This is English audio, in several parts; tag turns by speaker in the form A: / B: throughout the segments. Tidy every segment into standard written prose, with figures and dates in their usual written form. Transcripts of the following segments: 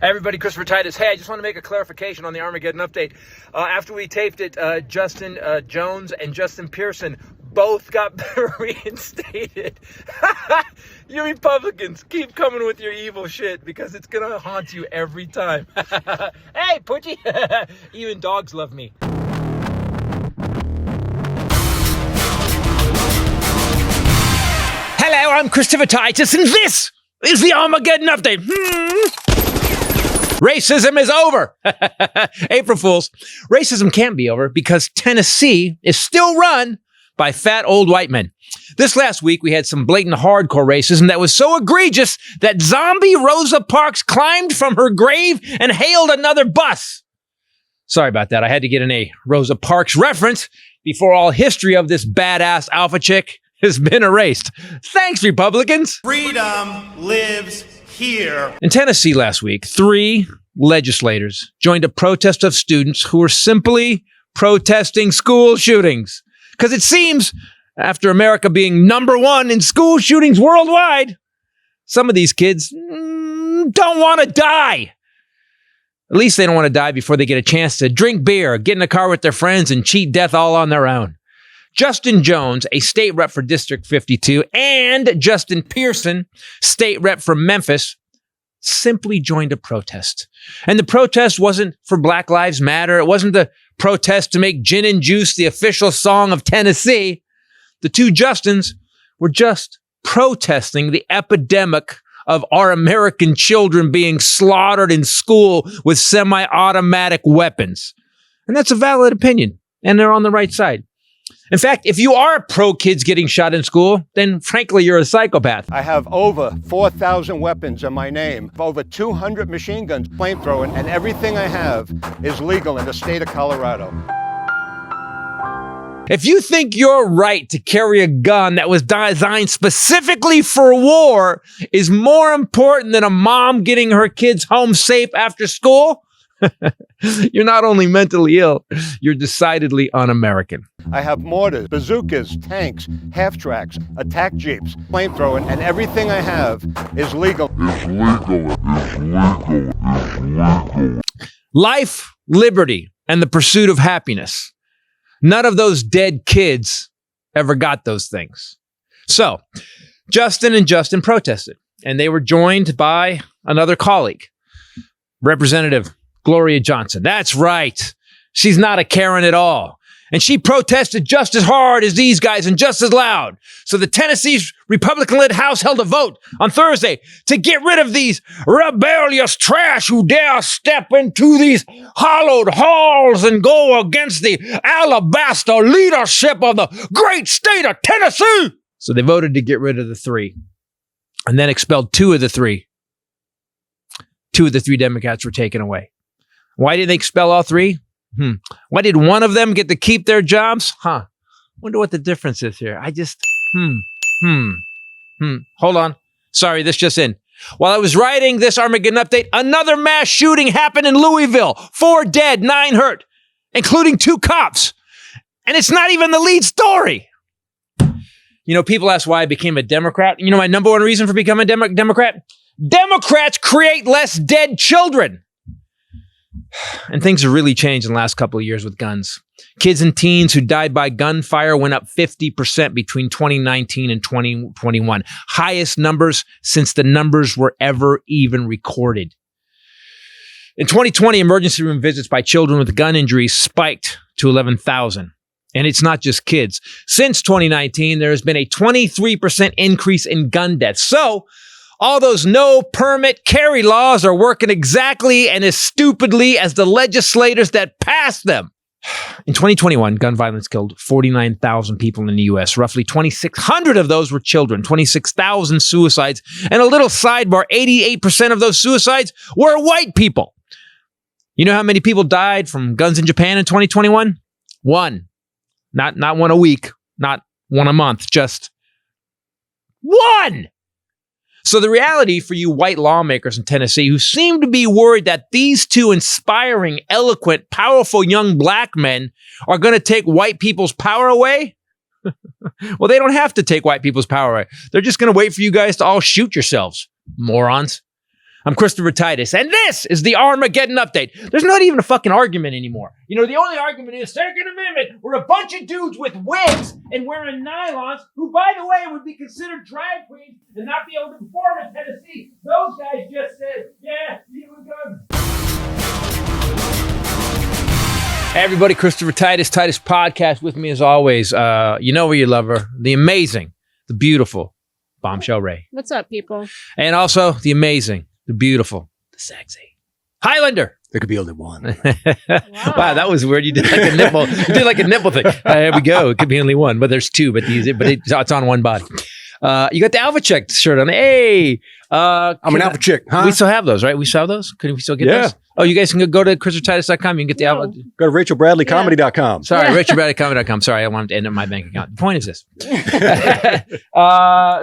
A: Everybody, Christopher Titus. Hey, I just want to make a clarification on the Armageddon update. After we taped it, Justin Jones and Justin Pearson both got reinstated. You Republicans, keep coming with your evil shit because it's going to haunt you every time. Hey, Poochie. Even dogs love me. Hello, I'm Christopher Titus, and this is the Armageddon update. Racism is over. April Fools. Racism can't be over because Tennessee is still run by fat old white men. This last week, we had some blatant hardcore racism that was so egregious that zombie Rosa Parks climbed from her grave and hailed another bus. Sorry about that. I had to get in a Rosa Parks reference before all history of this badass alpha chick has been erased. Thanks, Republicans.
B: Freedom lives here.
A: In Tennessee last week, 3 legislators joined a protest of students who were simply protesting school shootings. Because it seems, after America being #1 in school shootings worldwide, some of these kids don't want to die. At least they don't want to die before they get a chance to drink beer, get in a car with their friends, and cheat death all on their own. Justin Jones, a state rep for District 52, and Justin Pearson, state rep for Memphis, simply joined a protest. And the protest wasn't for Black Lives Matter. It wasn't the protest to make gin and juice the official song of Tennessee. The 2 Justins were just protesting the epidemic of our American children being slaughtered in school with semi-automatic weapons. And that's a valid opinion, and they're on the right side. In fact, if you are pro-kids getting shot in school, then frankly, you're a psychopath.
B: I have over 4,000 weapons in my name, over 200 machine guns, flamethrower, and everything I have is legal in the state of Colorado.
A: If you think your right to carry a gun that was designed specifically for war is more important than a mom getting her kids home safe after school, you're not only mentally ill, you're decidedly un-American.
B: I have mortars, bazookas, tanks, half-tracks, attack jeeps, flamethrower, and everything I have is legal.
A: Life, liberty, and the pursuit of happiness. None of those dead kids ever got those things. So, Justin and Justin protested, and they were joined by another colleague, Representative Gloria Johnson. That's right. She's not a Karen at all. And she protested just as hard as these guys and just as loud. So the Tennessee's Republican-led House held a vote on Thursday to get rid of these rebellious trash who dare step into these hallowed halls and go against the alabaster leadership of the great state of Tennessee. So they voted to get rid of the 3 and then expelled 2 of the 3. 2 of the 3 Democrats were taken away. Why did they expel all 3? Why did one of them get to keep their jobs? Wonder what the difference is here. Hold on. Sorry, this just in. While I was writing this Armageddon update, another mass shooting happened in Louisville. 4 dead, 9 hurt, including 2 cops. And it's not even the lead story. You know, people ask why I became a Democrat. You know my #1 reason for becoming a Democrat? Democrats create less dead children. And things have really changed in the last couple of years with guns. Kids and teens who died by gunfire went up 50% between 2019 and 2021. Highest numbers since the numbers were ever even recorded. In 2020, emergency room visits by children with gun injuries spiked to 11,000. And it's not just kids. Since 2019, there has been a 23% increase in gun deaths. So, all those no permit carry laws are working exactly and as stupidly as the legislators that passed them. In 2021, gun violence killed 49,000 people in the U.S. Roughly 2,600 of those were children, 26,000 suicides. And a little sidebar, 88% of those suicides were white people. You know how many people died from guns in Japan in 2021? 1. Not 1 a week, not 1 a month, just 1! So the reality for you white lawmakers in Tennessee who seem to be worried that these 2 inspiring, eloquent, powerful young black men are going to take white people's power away? Well, they don't have to take white people's power away. They're just going to wait for you guys to all shoot yourselves, morons. I'm Christopher Titus, and this is the Armageddon Update. There's not even a fucking argument anymore. You know, the only argument is Second Amendment. We're a bunch of dudes with wigs and wearing nylons who, by the way, would be considered drag queens and not be able to perform in Tennessee. Those guys just said, yeah, you were good. Hey everybody, Christopher Titus Podcast with me as always. You know where you love her, the amazing, the beautiful Bombshell Ray.
C: What's up, people?
A: And also the amazing, the beautiful, the sexy Highlander.
D: There could be only one.
A: Wow, that was weird. You did like a nipple. You did like a nipple thing. There we go. It could be only one, but there's two. But it's on one body. You got the Alpha Check shirt on. Hey,
D: I'm an Alpha Chick. Huh?
A: We still have those, right? We still have those. Could we still get those? Oh, you guys can go to ChristopherTitus.com. You can get the Alpha.
D: Go to RachelBradleyComedy.com.
A: Sorry, RachelBradleyComedy.com. Sorry, I wanted to end up my bank account. The point is this.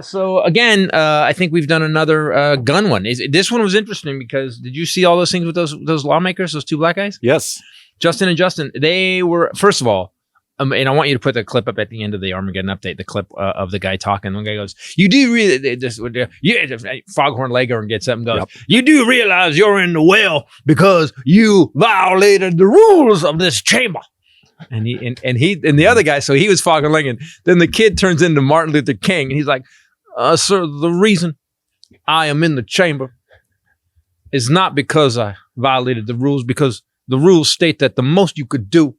A: So again, I think we've done another gun one. This one was interesting because did you see all those things with those lawmakers, those two black guys?
D: Yes.
A: Justin and Justin, they were, first of all, and I want you to put the clip up at the end of the Armageddon Update, the clip of the guy talking. One guy goes, you do really, Foghorn Leghorn gets up and goes, You do realize you're in the well because you violated the rules of this chamber. And the other guy, so he was Foghorn Leghorn. Then the kid turns into Martin Luther King and he's like, sir, the reason I am in the chamber is not because I violated the rules, because the rules state that the most you could do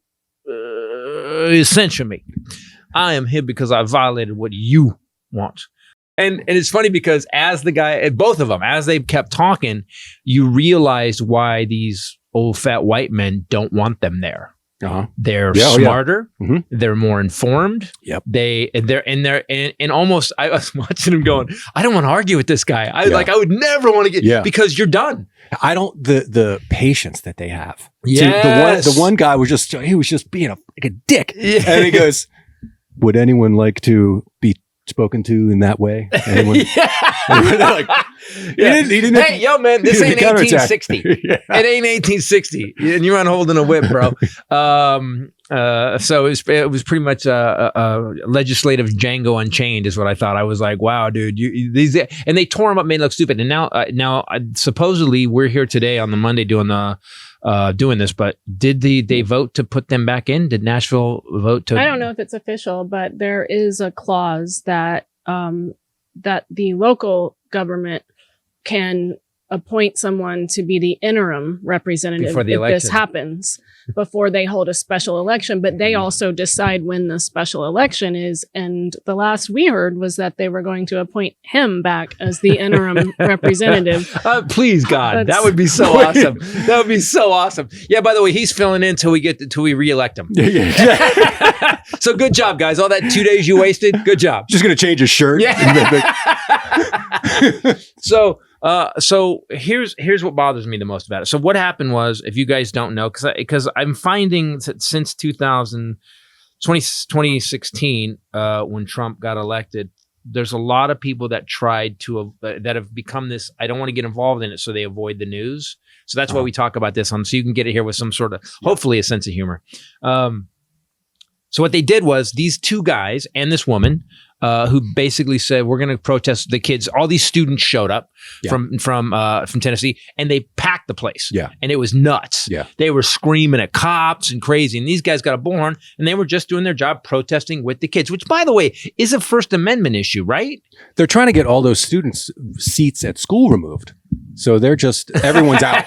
A: is censure me. I am here because I violated what you want. And it's funny because as the guy, both of them, as they kept talking, you realized why these old fat white men don't want them there. They're smarter. They're more informed. And almost, I was watching them going, I don't want to argue with this guy. I would never want to get, because you're done.
D: I don't, the patience that they have.
A: Yes.
D: The one guy was just being like a dick. Yeah. And he goes, would anyone like to be spoken to in that way? Anyone? He didn't, hey,
A: yo, man, this ain't 1860. It ain't 1860. And you're on holding a whip, bro. So it was pretty much a legislative Django Unchained is what I thought. I was like, wow, dude, these, and they tore him up, made it look stupid. And now supposedly we're here today on the Monday doing this, but did they vote to put them back in? Did Nashville vote to?
C: I don't know if it's official, but there is a clause that that the local government can appoint someone to be the interim representative if this happens before they hold a special election, but they also decide when the special election is. And the last we heard was that they were going to appoint him back as the interim representative.
A: Please, God, that would be so awesome. That would be so awesome. Yeah, by the way, he's filling in till we re-elect him. So good job, guys. All that 2 days you wasted, good job.
D: Just going to change his shirt.
A: So here's what bothers me the most about it. So what happened was, if you guys don't know, because I'm finding that since 2016, when Trump got elected, there's a lot of people that tried to that have become this. I don't want to get involved in it, so they avoid the news. So that's why we talk about this so you can get it here with some sort of hopefully a sense of humor. So what they did was these two guys and this woman. Who basically said, we're going to protest the kids. All these students showed up from Tennessee, and they packed the place. And it was nuts. They were screaming at cops and crazy. And these guys got a bullhorn, and they were just doing their job protesting with the kids, which, by the way, is a First Amendment issue, right?
D: They're trying to get all those students' seats at school removed. So they're just, everyone's out.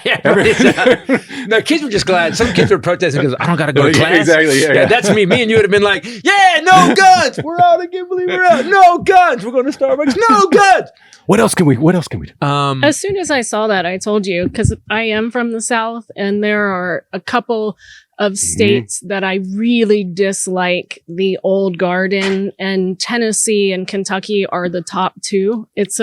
A: No, kids were just glad. Some kids were protesting because I don't got to go to class.
D: Exactly.
A: That's me. Me and you would have been like, no guns. We're out. I can't believe we're out. No guns. We're going to Starbucks. No guns.
D: What else can we do?
C: As soon as I saw that, I told you, because I am from the South, and there are a couple of states that I really dislike the old guard in, and Tennessee and Kentucky are the top two. It's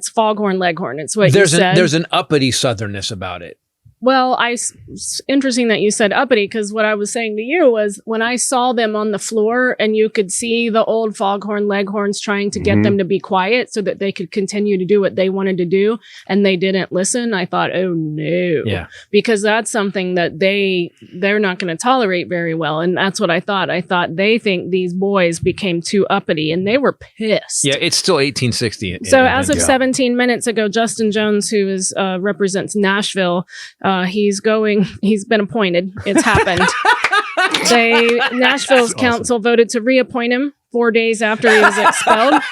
C: Foghorn Leghorn. It's what you said.
A: There's an uppity southernness about it.
C: Well, it's interesting that you said uppity, because what I was saying to you was when I saw them on the floor and you could see the old foghorn leghorns trying to get them to be quiet so that they could continue to do what they wanted to do, and they didn't listen, I thought, oh no.
A: Yeah.
C: Because that's something that they're not going to tolerate very well. And that's what I thought. I thought they think these boys became too uppity, and they were pissed.
A: Yeah, it's still 1860.
C: So as of 17 minutes ago, Justin Jones, who represents Nashville, he's been appointed. It's happened. Nashville's council voted to reappoint him 4 days after he was expelled.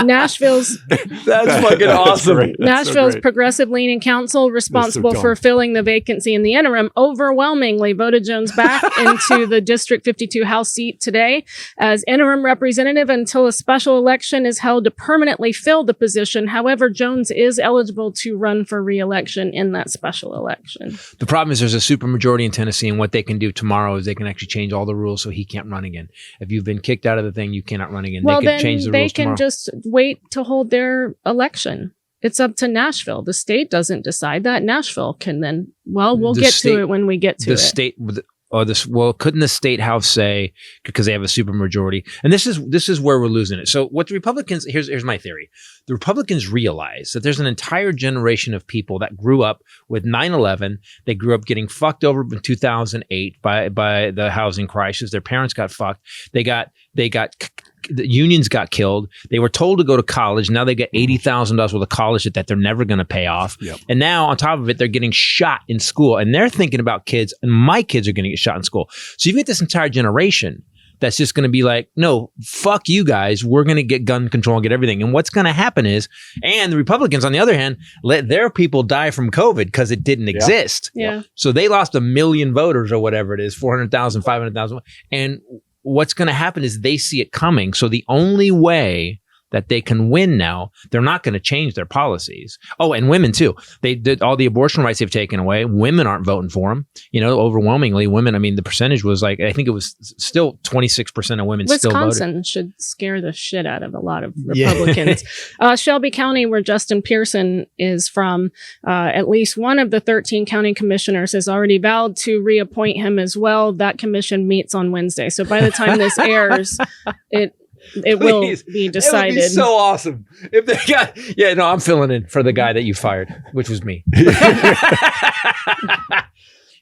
A: That's fucking awesome.
C: Nashville's progressive-leaning council, responsible for filling the vacancy in the interim, overwhelmingly voted Jones back into the District 52 House seat today as interim representative until a special election is held to permanently fill the position. However, Jones is eligible to run for re-election in that special election.
A: The problem is there's a supermajority in Tennessee, and what they can do tomorrow is they can actually change all the rules so he can't run again. If you've been kicked out of the thing, you cannot run again.
C: Well,
A: they can change the rules tomorrow.
C: They can just wait to hold their election. It's up to Nashville. The state doesn't decide that. Nashville can then, we'll get to it when we get to it. Couldn't the state house say, because they have a supermajority? And this is where we're losing it. So what the Republicans, here's my theory. The Republicans realize that there's an entire generation of people that grew up with 9/11. They grew up getting fucked over in 2008 by the housing crisis. Their parents got fucked. The unions got killed. They were told to go to college. Now they get $80,000 worth of college debt that they're never going to pay off. Yep. And now on top of it, they're getting shot in school, and they're thinking about kids, and my kids are going to get shot in school. So you get this entire generation that's just going to be like, no, fuck you guys. We're going to get gun control and get everything. And what's going to happen is, and the Republicans, on the other hand, let their people die from COVID because it didn't exist. Yeah.
A: So they lost 1 million voters or whatever it is, 400,000, 500,000. And what's going to happen is they see it coming. So the only way that they can win now, they're not going to change their policies. Oh, and women too. They did all the abortion rights they've taken away. Women aren't voting for them. Overwhelmingly women. I mean, the percentage was I think it was still 26% of women still voted.
C: Wisconsin should scare the shit out of a lot of Republicans. Yeah. Shelby County, where Justin Pearson is from, at least one of the 13 county commissioners has already vowed to reappoint him as well. That commission meets on Wednesday. So by the time this airs, it will be decided. It would be
A: so awesome if they got. Yeah, no, I'm filling in for the guy that you fired, which was me.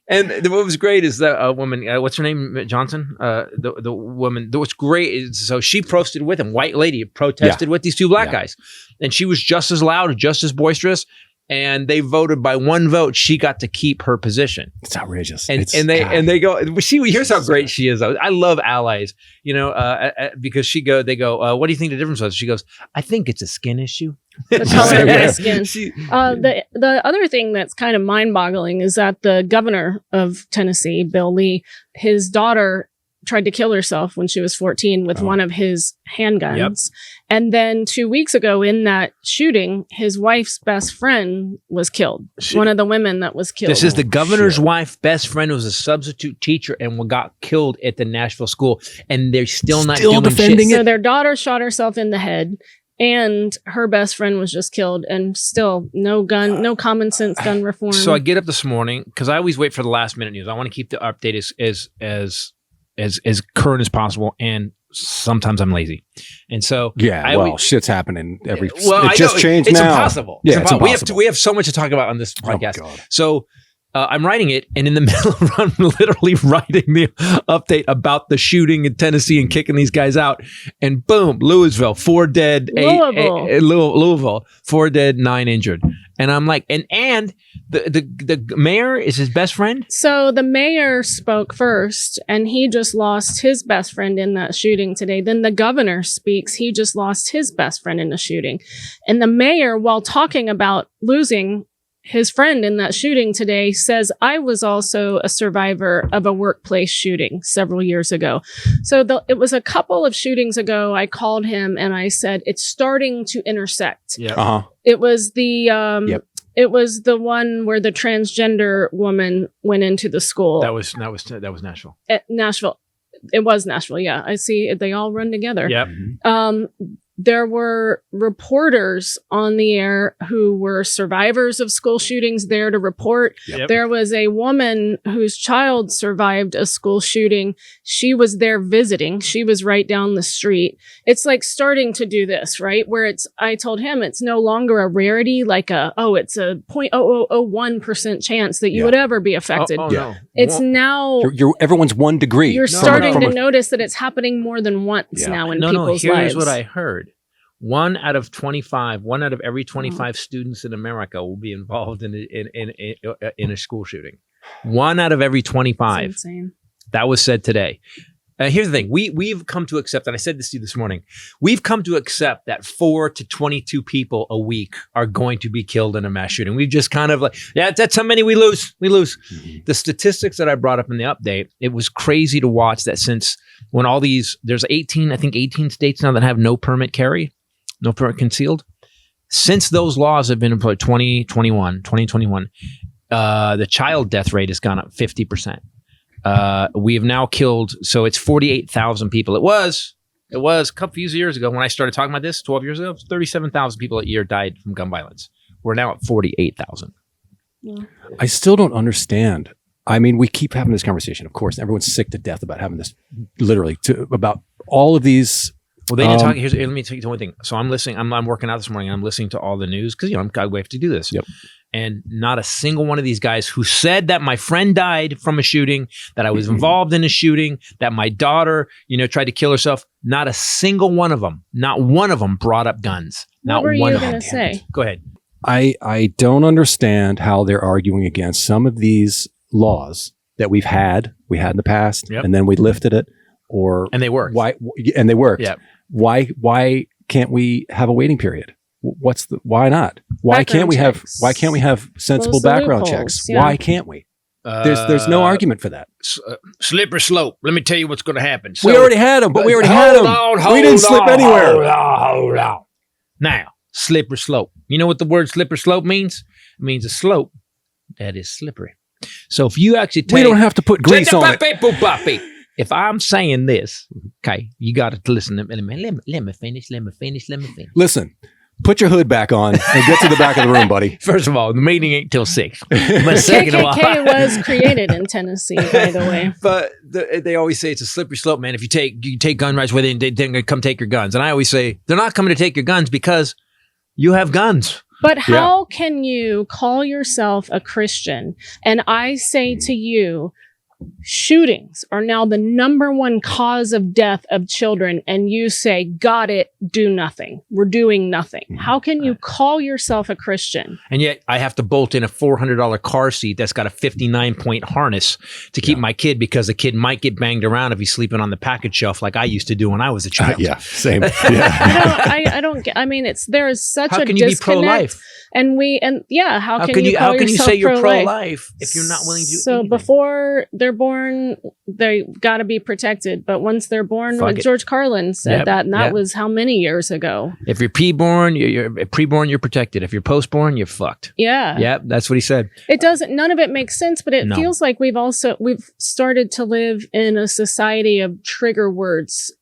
A: And what was great is that woman, what's her name, Johnson? The woman. What's great is, so she protested with him. White lady protested with these two black guys, and she was just as loud, just as boisterous. And they voted by one vote. She got to keep her position.
D: It's outrageous.
A: And they go. Here's how great she is. I love allies. Because they go. What do you think the difference was? She goes, I think it's a skin issue.
C: The color of my skin. The other thing that's kind of mind-boggling is that the governor of Tennessee, Bill Lee, his daughter tried to kill herself when she was 14 with one of his handguns. Yep. And then 2 weeks ago in that shooting, his wife's best friend was killed. One of the women that was killed.
A: This is the governor's wife's best friend was a substitute teacher and got killed at the Nashville school. And they're still not doing
D: defending
A: shit.
C: So their daughter shot herself in the head. And her best friend was just killed, and still no common sense gun reform.
A: So I get up this morning because I always wait for the last minute news. I want to keep the update as current as possible, and sometimes I'm lazy, and so
D: shit's happening every.
A: Well,
D: it just changed
A: it's
D: now.
A: Impossible.
D: Yeah,
A: it's impossible. We have so much to talk about on this podcast. Oh, so. I'm writing it, and in the middle of I'm literally writing the update about the shooting in Tennessee and kicking these guys out, and boom, Louisville, 4 dead, Louisville, 4 dead, 9 injured, and I'm like, and the mayor is his best friend.
C: So the mayor spoke first, and he just lost his best friend in that shooting today. Then the governor speaks; he just lost his best friend in the shooting, and the mayor, while talking about losing his friend in that shooting today, says, I was also a survivor of a workplace shooting several years ago. So it was a couple of shootings ago. I called him and I said, it's starting to intersect.
A: Yeah.
D: Uh-huh.
C: It was it was the one where the transgender woman went into the school.
A: That was Nashville.
C: Nashville. It was Nashville. Yeah. I see. They all run together.
A: Yep.
C: there were reporters on the air who were survivors of school shootings there to report.
A: Yep.
C: There was a woman whose child survived a school shooting. She was there visiting. She was right down the street. It's like starting to do this, right? Where I told him it's no longer a rarity, like it's a 0.0001% chance that you would ever be affected.
A: No.
C: It's now
D: everyone's 1 degree.
C: You're starting to notice that it's happening more than once now in people's lives.
A: Here's what I heard. One out of every 25 students in America will be involved in a school shooting. 1 out of every 25.
C: That's insane.
A: That was said today. Here's the thing. We've come to accept, and I said this to you this morning, we've come to accept that 4 to 22 people a week are going to be killed in a mass shooting. We've just kind of that's how many we lose. Mm-hmm. The statistics that I brought up in the update, it was crazy to watch that since when there's 18 states now that have no permit carry, no permit concealed. Since those laws have been in place, 2021, the child death rate has gone up 50%. We have now killed, so it's 48,000 people. It was a couple years ago when I started talking about this, 12 years ago, 37,000 people a year died from gun violence. We're now at 48,000.
C: Yeah.
D: I still don't understand. I mean, we keep having this conversation, of course. Everyone's sick to death about having this, about all of these.
A: Well, they didn't talk. Let me tell you one thing. So I'm listening. I'm working out this morning. And I'm listening to all the news because we have to do this.
D: Yep.
A: And not a single one of these guys who said that my friend died from a shooting, that I was involved in a shooting, that my daughter, tried to kill herself. Not a single one of them. Not one of them brought up guns.
C: What were you going to say?
A: Go ahead.
D: I don't understand how they're arguing against some of these laws that we had in the past, and then we lifted it, and
A: they worked.
D: And they worked.
A: Yeah.
D: Why can't we have a waiting period? Why not? Why can't we have sensible background checks? Yeah. Why can't we? There's no argument for that.
A: Slippery slope. Let me tell you what's going to happen.
D: So, we already had them, but we already had them. We didn't slip anywhere.
A: Hold on. Now, slippery slope. You know what the word slippery slope means? It means a slope that is slippery. So if you actually
D: we don't have to put grease on it.
A: If I'm saying this, okay, you got to listen. Let me finish.
D: Listen, put your hood back on and get to the back of the room, buddy.
A: First of all, the meeting ain't till 6. But second of all,
C: KKK was created in Tennessee, by the way.
A: But they always say it's a slippery slope, man. If you take gun rights, they're going to come take your guns. And I always say, they're not coming to take your guns because you have guns.
C: But how can you call yourself a Christian? And I say to you, shootings are now the #1 cause of death of children, and you say, got it, do nothing. We're doing nothing. How can you call yourself a Christian?
A: And yet I have to bolt in a $400 car seat that's got a 59-point harness to keep my kid, because the kid might get banged around if he's sleeping on the package shelf like I used to do when I was a child.
D: Same.
C: I don't get, I mean, there is such a disconnect. How can you be pro-life? How can you
A: say you're pro-life if you're not willing to do anything?
C: Before they're born, they got to be protected. But once they're born, George Carlin said that, and that was how many years ago? If you're
A: preborn, you're protected. If you're postborn, you're fucked.
C: Yeah.
A: Yep, that's what he said.
C: It doesn't, none of it makes sense, but it feels like we've started to live in a society of trigger words,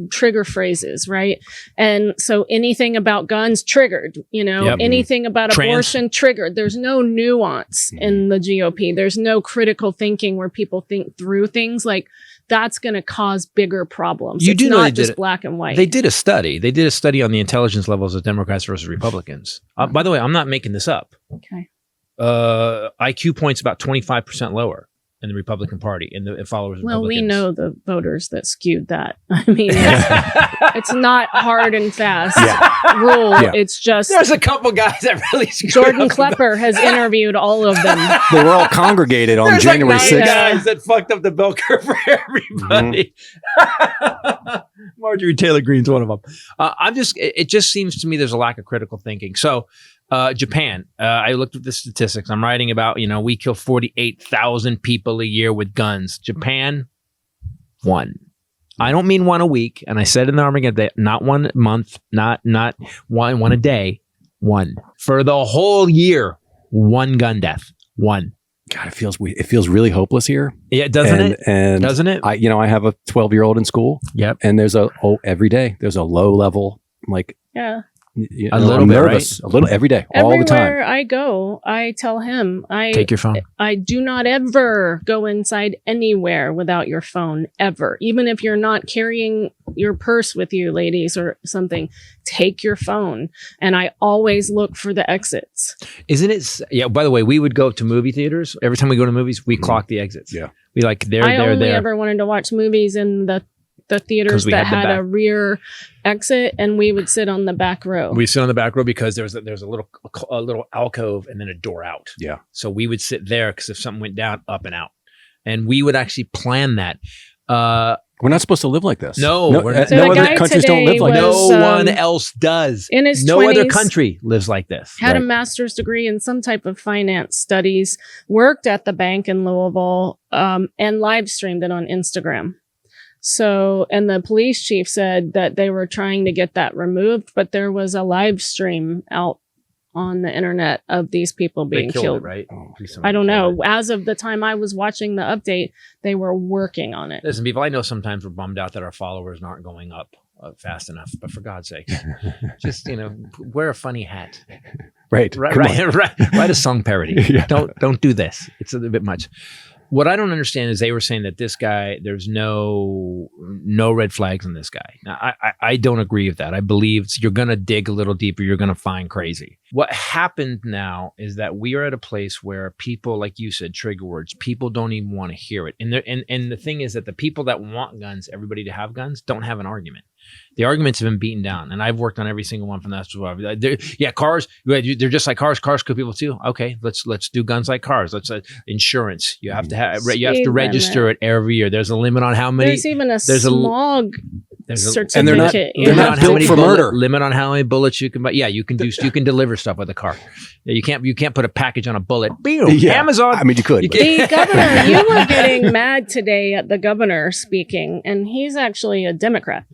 C: trigger phrases, right? And so anything about guns triggered, anything about abortion triggered. There's no nuance in the GOP. There's no critical thinking where people think through things. Like, that's going to cause bigger problems. It's not just black and white.
A: They did a study. On the intelligence levels of Democrats versus Republicans. By the way, I'm not making this up.
C: Okay.
A: IQ points about 25% lower in the Republican Party and the followers of Republicans.
C: Well, we know the voters that skewed that. I mean, it's not hard and fast rule. Yeah. It's just
A: there's a couple guys that really skewed.
C: Jordan Klepper has interviewed all of them.
D: They were all congregated on January 6th.
A: Guys that fucked up the bell curve for everybody. Marjorie Taylor Greene's one of them. It just seems to me there's a lack of critical thinking. So Japan, I looked at the statistics. I'm writing about, we kill 48,000 people a year with guns. Japan, 1. I don't mean 1 a week. And I said in the Armageddon that not 1 month, not one a day, 1. For the whole year, 1 gun death, 1.
D: God, it feels really hopeless here.
A: Yeah, doesn't it?
D: And
A: doesn't it?
D: I have a 12-year-old in school.
A: Yep.
D: And every day there's a low level like,
C: yeah.
A: A little bit,
D: nervous,
A: right?
D: A little every day, all the time.
C: Everywhere I go, I tell him,
A: take your phone.
C: I do not ever go inside anywhere without your phone, ever. Even if you're not carrying your purse with you, ladies, or something, take your phone. And I always look for the exits.
A: Isn't it? Yeah. By the way, we would go to movie theaters. Every time we go to movies, we clock the exits.
D: Yeah.
A: We like
C: I only ever wanted to watch movies in the theaters that had a rear exit, and we would sit on the back row.
A: We sit on the back row because there's a little alcove and then a door out.
D: Yeah.
A: So we would sit there because if something went down, up and out, and we would actually plan that.
D: We're not supposed to live like this.
A: No,
D: no other countries don't live like this.
A: No one else does.
C: In his
A: no
C: 20s,
A: other country lives like this.
C: Had a master's degree in some type of finance studies, worked at the bank in Louisville, and live streamed it on Instagram. So, and the police chief said that they were trying to get that removed, but there was a live stream out on the internet of these people being killed.
A: Right?
C: I don't know. As of the time I was watching the update, they were working on it.
A: Listen, people, I know sometimes we're bummed out that our followers aren't going up fast enough, but for God's sake, just, wear a funny hat.
D: Right.
A: Write a song parody.
D: Yeah.
A: Don't do this. It's a bit much. What I don't understand is they were saying that this guy, there's no red flags on this guy. Now, I don't agree with that. I believe you're going to dig a little deeper. You're going to find crazy. What happened now is that we are at a place where people, like you said, trigger words, people don't even want to hear it. And the thing is that the people that want guns, everybody to have guns, don't have an argument. The arguments have been beaten down, and I've worked on every single one from that. Cars. They're just like cars. Cars kill people too. Okay, let's do guns like cars. Let's insurance. You have to to register it every year. There's a limit on how many.
C: There's even a smog certificate.
D: And they're not built for murder.
A: Limit on how many bullets you can buy. Yeah, you can deliver stuff with a car. You can't put a package on a bullet. Boom, Amazon.
D: I mean, you could.
C: The governor, you were getting mad today at the governor speaking, and he's actually a Democrat.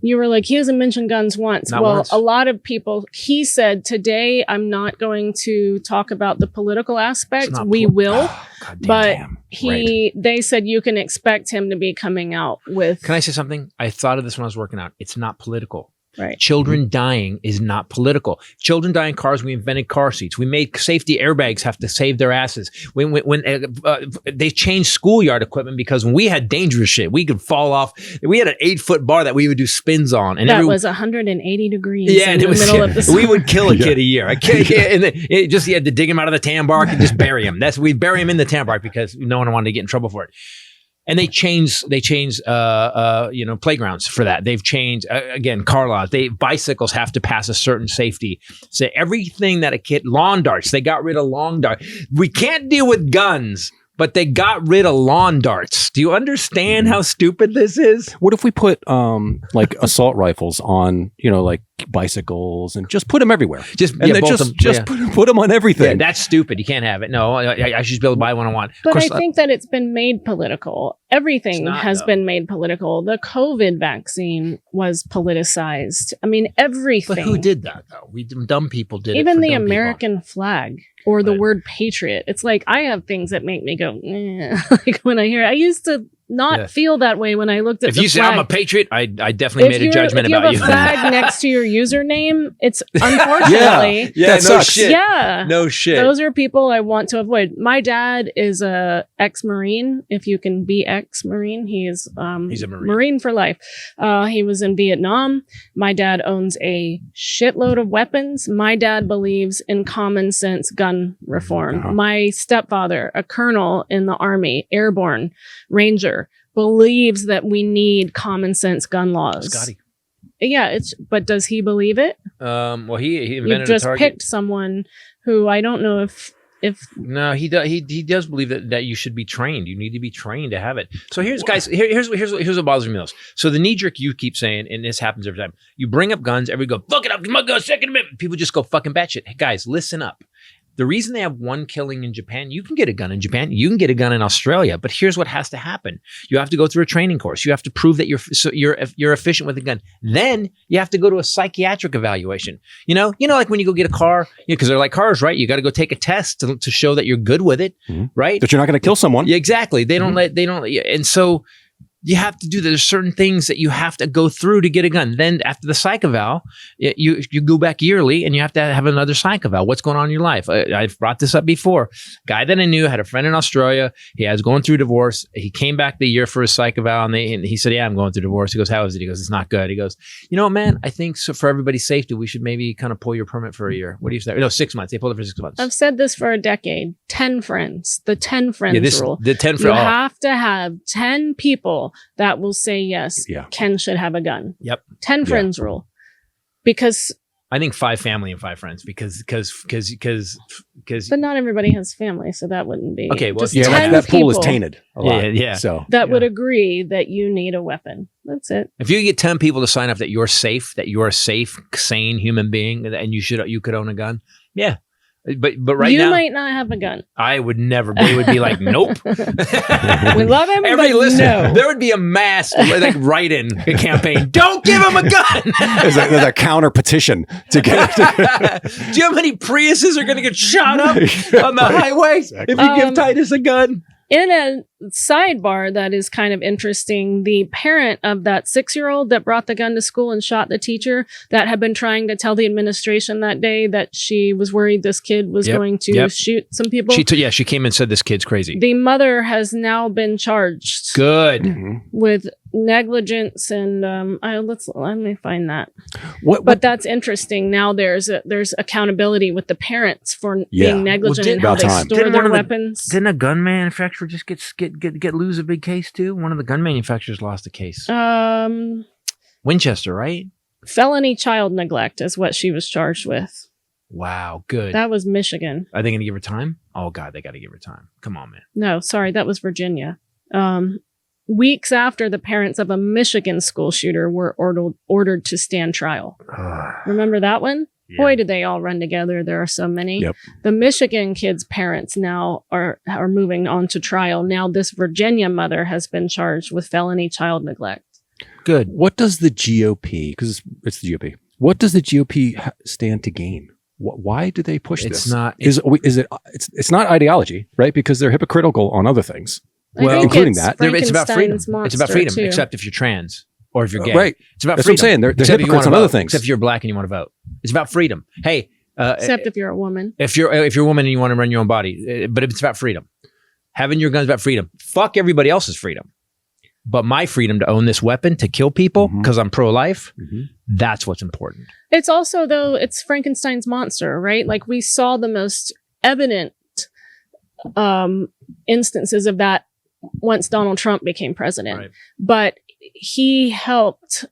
C: You were like, he hasn't mentioned guns once.
A: Not once.
C: A lot of people, he said, today I'm not going to talk about the political aspect. We will. But they said you can expect him to be coming out with.
A: Can I say something? I thought of this when I was working out. It's not political.
C: Right.
A: Children dying is not political. Children dying in cars, we invented car seats. We made safety airbags have to save their asses. When they changed schoolyard equipment because when we had dangerous shit, we could fall off. We had an 8-foot bar that we would do spins on. And
C: that was 180 degrees in the middle of the
A: sun. We would kill a kid a year. And you had to dig him out of the tan bark and just bury him. We'd bury him in the tan bark because no one wanted to get in trouble for it. And they changed playgrounds for that. They've changed, again, car laws. Bicycles have to pass a certain safety. So everything that lawn darts, they got rid of lawn darts. We can't deal with guns, but they got rid of lawn darts. Do you understand how stupid this is?
D: What if we put like assault rifles on, like bicycles and just put them everywhere? Put them on everything.
A: Yeah, that's stupid. You can't have it. No, I should be able to buy one I want.
C: But I think that it's been made political. Everything has been made political. The COVID vaccine was politicized. I mean, everything.
A: But who did that, though? Dumb people did it.
C: Even the American flag or the word patriot. It's like, I have things that make me go, like when I hear it. I used to not feel that way when I looked at the flag. If you say I'm
A: a patriot, I definitely made a judgment about you.
C: If you have a flag next to your username, it's unfortunately.
A: That
C: sucks.
A: Shit.
C: Yeah.
A: No shit.
C: Those are people I want to avoid. My dad is a ex-Marine. If you can be ex-Marine, he's a Marine for life. He was in Vietnam. My dad owns a shitload of weapons. My dad believes in common sense gun reform. My stepfather, a colonel in the Army, airborne, Ranger, believes that we need common sense gun laws.
A: Scotty.
C: Yeah, but does he believe it?
A: Well, he invented
C: You've just picked someone who I don't know if
A: no, he does believe that you should be trained. You need to be trained to have it. So here's what bothers me most. So the knee jerk you keep saying, and this happens every time. You bring up guns, everybody go, fuck it up, my gun, Second Amendment. People just go fucking batshit. Hey guys, listen up. The reason they have one killing in Japan, you can get a gun in Japan, you can get a gun in Australia, but here's what has to happen. You have to go through a training course. You have to prove that you're efficient with a gun. Then you have to go to a psychiatric evaluation. Like when you go get a car, because they're like cars, right? You got to go take a test to show that you're good with it, right?
D: That you're not going to kill someone.
A: Yeah, exactly. They don't and so you have to do, there's certain things that you have to go through to get a gun. Then after the psych eval, you go back yearly and you have to have another psych eval. What's going on in your life? I've brought this up before. Guy that I knew had a friend in Australia. He was going through divorce. He came back the year for his psych eval and he said, yeah, I'm going through divorce. He goes, how is it? He goes, it's not good. He goes, you know what, man, I think so for everybody's safety, we should maybe kind of pull your permit for a year. What do you say? No, 6 months. They pulled it for 6 months.
C: I've said this for a decade. 10 friends. The 10 friends rule.
A: The 10 friends.
C: You have to have 10 people that will say yes,
D: Yeah.
C: Ken should have a gun.
A: Yep.
C: 10 friends rule. Because
A: I think 5 family and 5 friends because
C: but not everybody has family, so that wouldn't be.
A: Okay, well,
C: just
A: yeah,
C: 10
D: that pool is
C: people
D: tainted a lot.
A: Yeah.
D: So
C: that would agree that you need a weapon. That's it.
A: If you get 10 people to sign up that you're safe, that you're a safe, sane human being, and you could own a gun, yeah. But right now,
C: you might not have a gun.
A: I would never. They would be like, nope.
C: We love him,
A: Every
C: but
A: listener,
C: no.
A: there would be a mass like write-in campaign. Don't give him a gun.
D: there's a counter petition to get.
A: Do you know how many Priuses are going to get shot up on the highway if you give Titus a gun?
C: In a sidebar that is kind of interesting, the parent of that 6-year-old that brought the gun to school and shot the teacher that had been trying to tell the administration that day that she was worried this kid was going to shoot some people.
A: She came and said this kid's crazy.
C: The mother has now been charged.
A: Good.
C: With negligence and let me find that.
D: But
C: that's interesting. Now there's accountability with the parents for being negligent in how they store their weapons.
A: Didn't a gun manufacturer just lose a big case too? One of the gun manufacturers lost a case. Winchester, right?
C: Felony child neglect is what she was charged with.
A: Wow, good.
C: That was Michigan.
A: Are they going to give her time? Oh God, they got to give her time. Come on, man.
C: No, sorry, that was Virginia. Weeks after the parents of a Michigan school shooter were ordered to stand trial. Remember that one? Yeah. Boy, did they all run together. There are so many.
D: Yep.
C: The Michigan kids' parents now are moving on to trial. Now this Virginia mother has been charged with felony child neglect.
A: Good.
D: What does the GOP, because it's the GOP, what does the GOP stand to gain? Why do they push this? It's not ideology, right? Because they're hypocritical on other things.
A: Well,
D: including that.
A: It's about freedom. It's about freedom,
C: too.
A: Except if you're trans or if you're gay.
D: Right.
A: It's about
D: That's
A: freedom.
D: what I'm saying. They're
A: Except
D: hypocrites on other things.
A: Except if you're black and you want to vote. It's about freedom. Hey.
C: Except if you're a woman.
A: If you're a woman and you want to run your own body. But it's about freedom. Having your guns is about freedom. Fuck everybody else's freedom. But my freedom to own this weapon, to kill people because I'm pro-life, that's what's important.
C: It's also, though, it's Frankenstein's monster, right? Like we saw the most evident instances of that once Donald Trump became president. Right. But he helped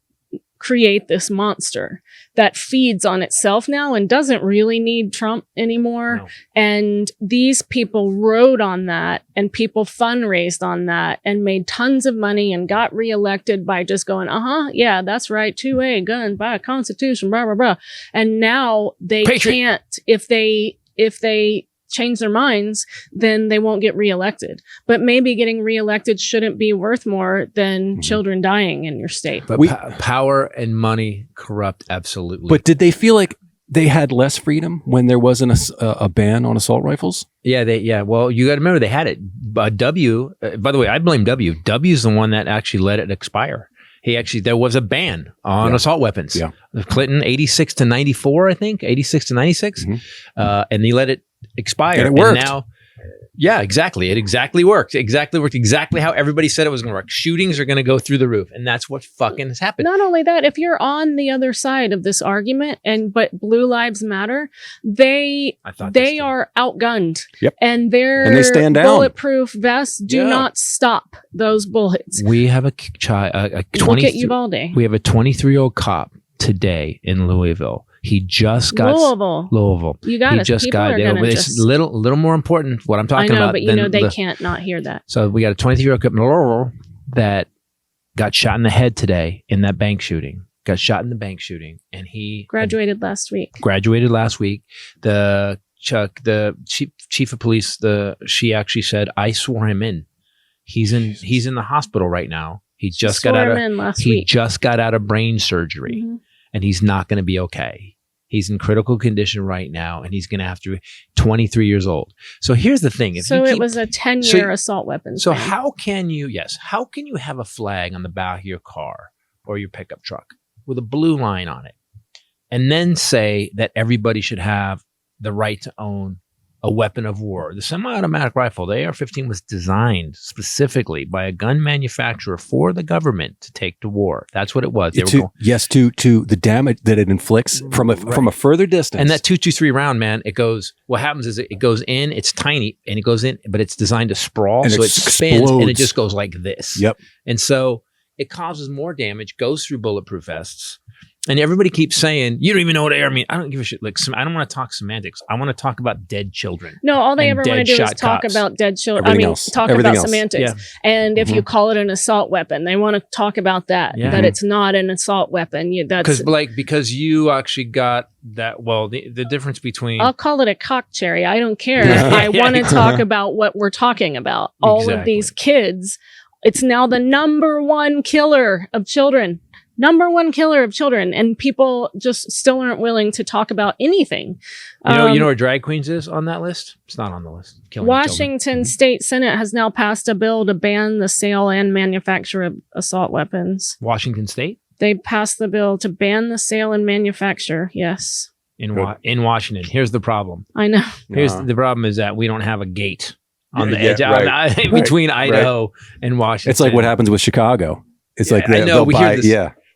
C: create this monster that feeds on itself now and doesn't really need Trump anymore. No. And these people rode on that and people fundraised on that and made tons of money and got reelected by just going, yeah, that's right. 2A gun by Constitution, blah, blah, blah. And now they can't, if they change their minds, then they won't get reelected. But maybe getting reelected shouldn't be worth more than children dying in your state.
A: But power and money corrupt, absolutely.
D: But did they feel like they had less freedom when there wasn't a ban on assault rifles?
A: Yeah. Well, you got to remember they had it. W, by the way, I blame W. W's the one that actually let it expire. There was a ban on assault weapons. Yeah. Clinton, 86 to 94, I think, 86 to 96. And he let it expire.
D: And it worked.
A: And now, yeah, exactly. It exactly worked. Exactly how everybody said it was going to work. Shootings are going to go through the roof. And that's what fucking has happened.
C: Not only that, if you're on the other side of this argument, but Blue Lives Matter, they are outgunned.
D: Yep.
C: And
D: they stand down.
C: Bulletproof vests do not stop those bullets.
A: We have a
C: Look at Uvalde.
A: We have a 23-year-old cop today in Louisville. He just got Louisville.
C: You got it.
A: Just got it. It's little more important what I'm talking about.
C: But you know they can't not hear that.
A: So we got a 23-year-old cop in Louisville that got shot in the head today in that bank shooting. Got shot in the bank shooting, and he
C: graduated last week.
A: The chief of police, she actually said, "I swore him in. He's in the hospital right now. He just got out of brain surgery, and he's not going to be okay." He's in critical condition right now, and he's going to have to 23 years old. So here's the thing.
C: It was a 10-year assault weapons.
A: So
C: ban.
A: how can you have a flag on the back of your car or your pickup truck with a blue line on it and then say that everybody should have the right to own a weapon of war? The semi-automatic rifle, the AR-15, was designed specifically by a gun manufacturer for the government to take to war. That's what it was. To
D: the damage that it inflicts from a further distance.
A: And that .223 round, man, it goes. What happens is it goes in. It's tiny and it goes in, but it's designed to sprawl, and so it spins and it just goes like this.
D: Yep.
A: And so it causes more damage. Goes through bulletproof vests. And everybody keeps saying, you don't even know what AR means. I don't give a shit. Like, I don't want to talk semantics. I want to talk about dead children.
C: No, all they ever want to do is talk about dead children. Talk about semantics. Yeah. And if you call it an assault weapon, they want to talk about that, that it's not an assault weapon.
A: Because you actually got that. Well, the difference between...
C: I'll call it a cock cherry. I don't care. I want to talk about what we're talking about. All of these kids, it's now the number one killer of children. Number one killer of children, and people just still aren't willing to talk about anything.
A: You know where drag queens is on that list? It's not on the list.
C: Washington State Senate has now passed a bill to ban the sale and manufacture of assault weapons.
A: Washington State?
C: They passed the bill to ban the sale and manufacture. Yes.
A: In Washington. Here's the problem.
C: I know.
A: The problem is that we don't have a gate on the edge between Idaho and Washington.
D: It's like what happens with Chicago. It's like
A: I know.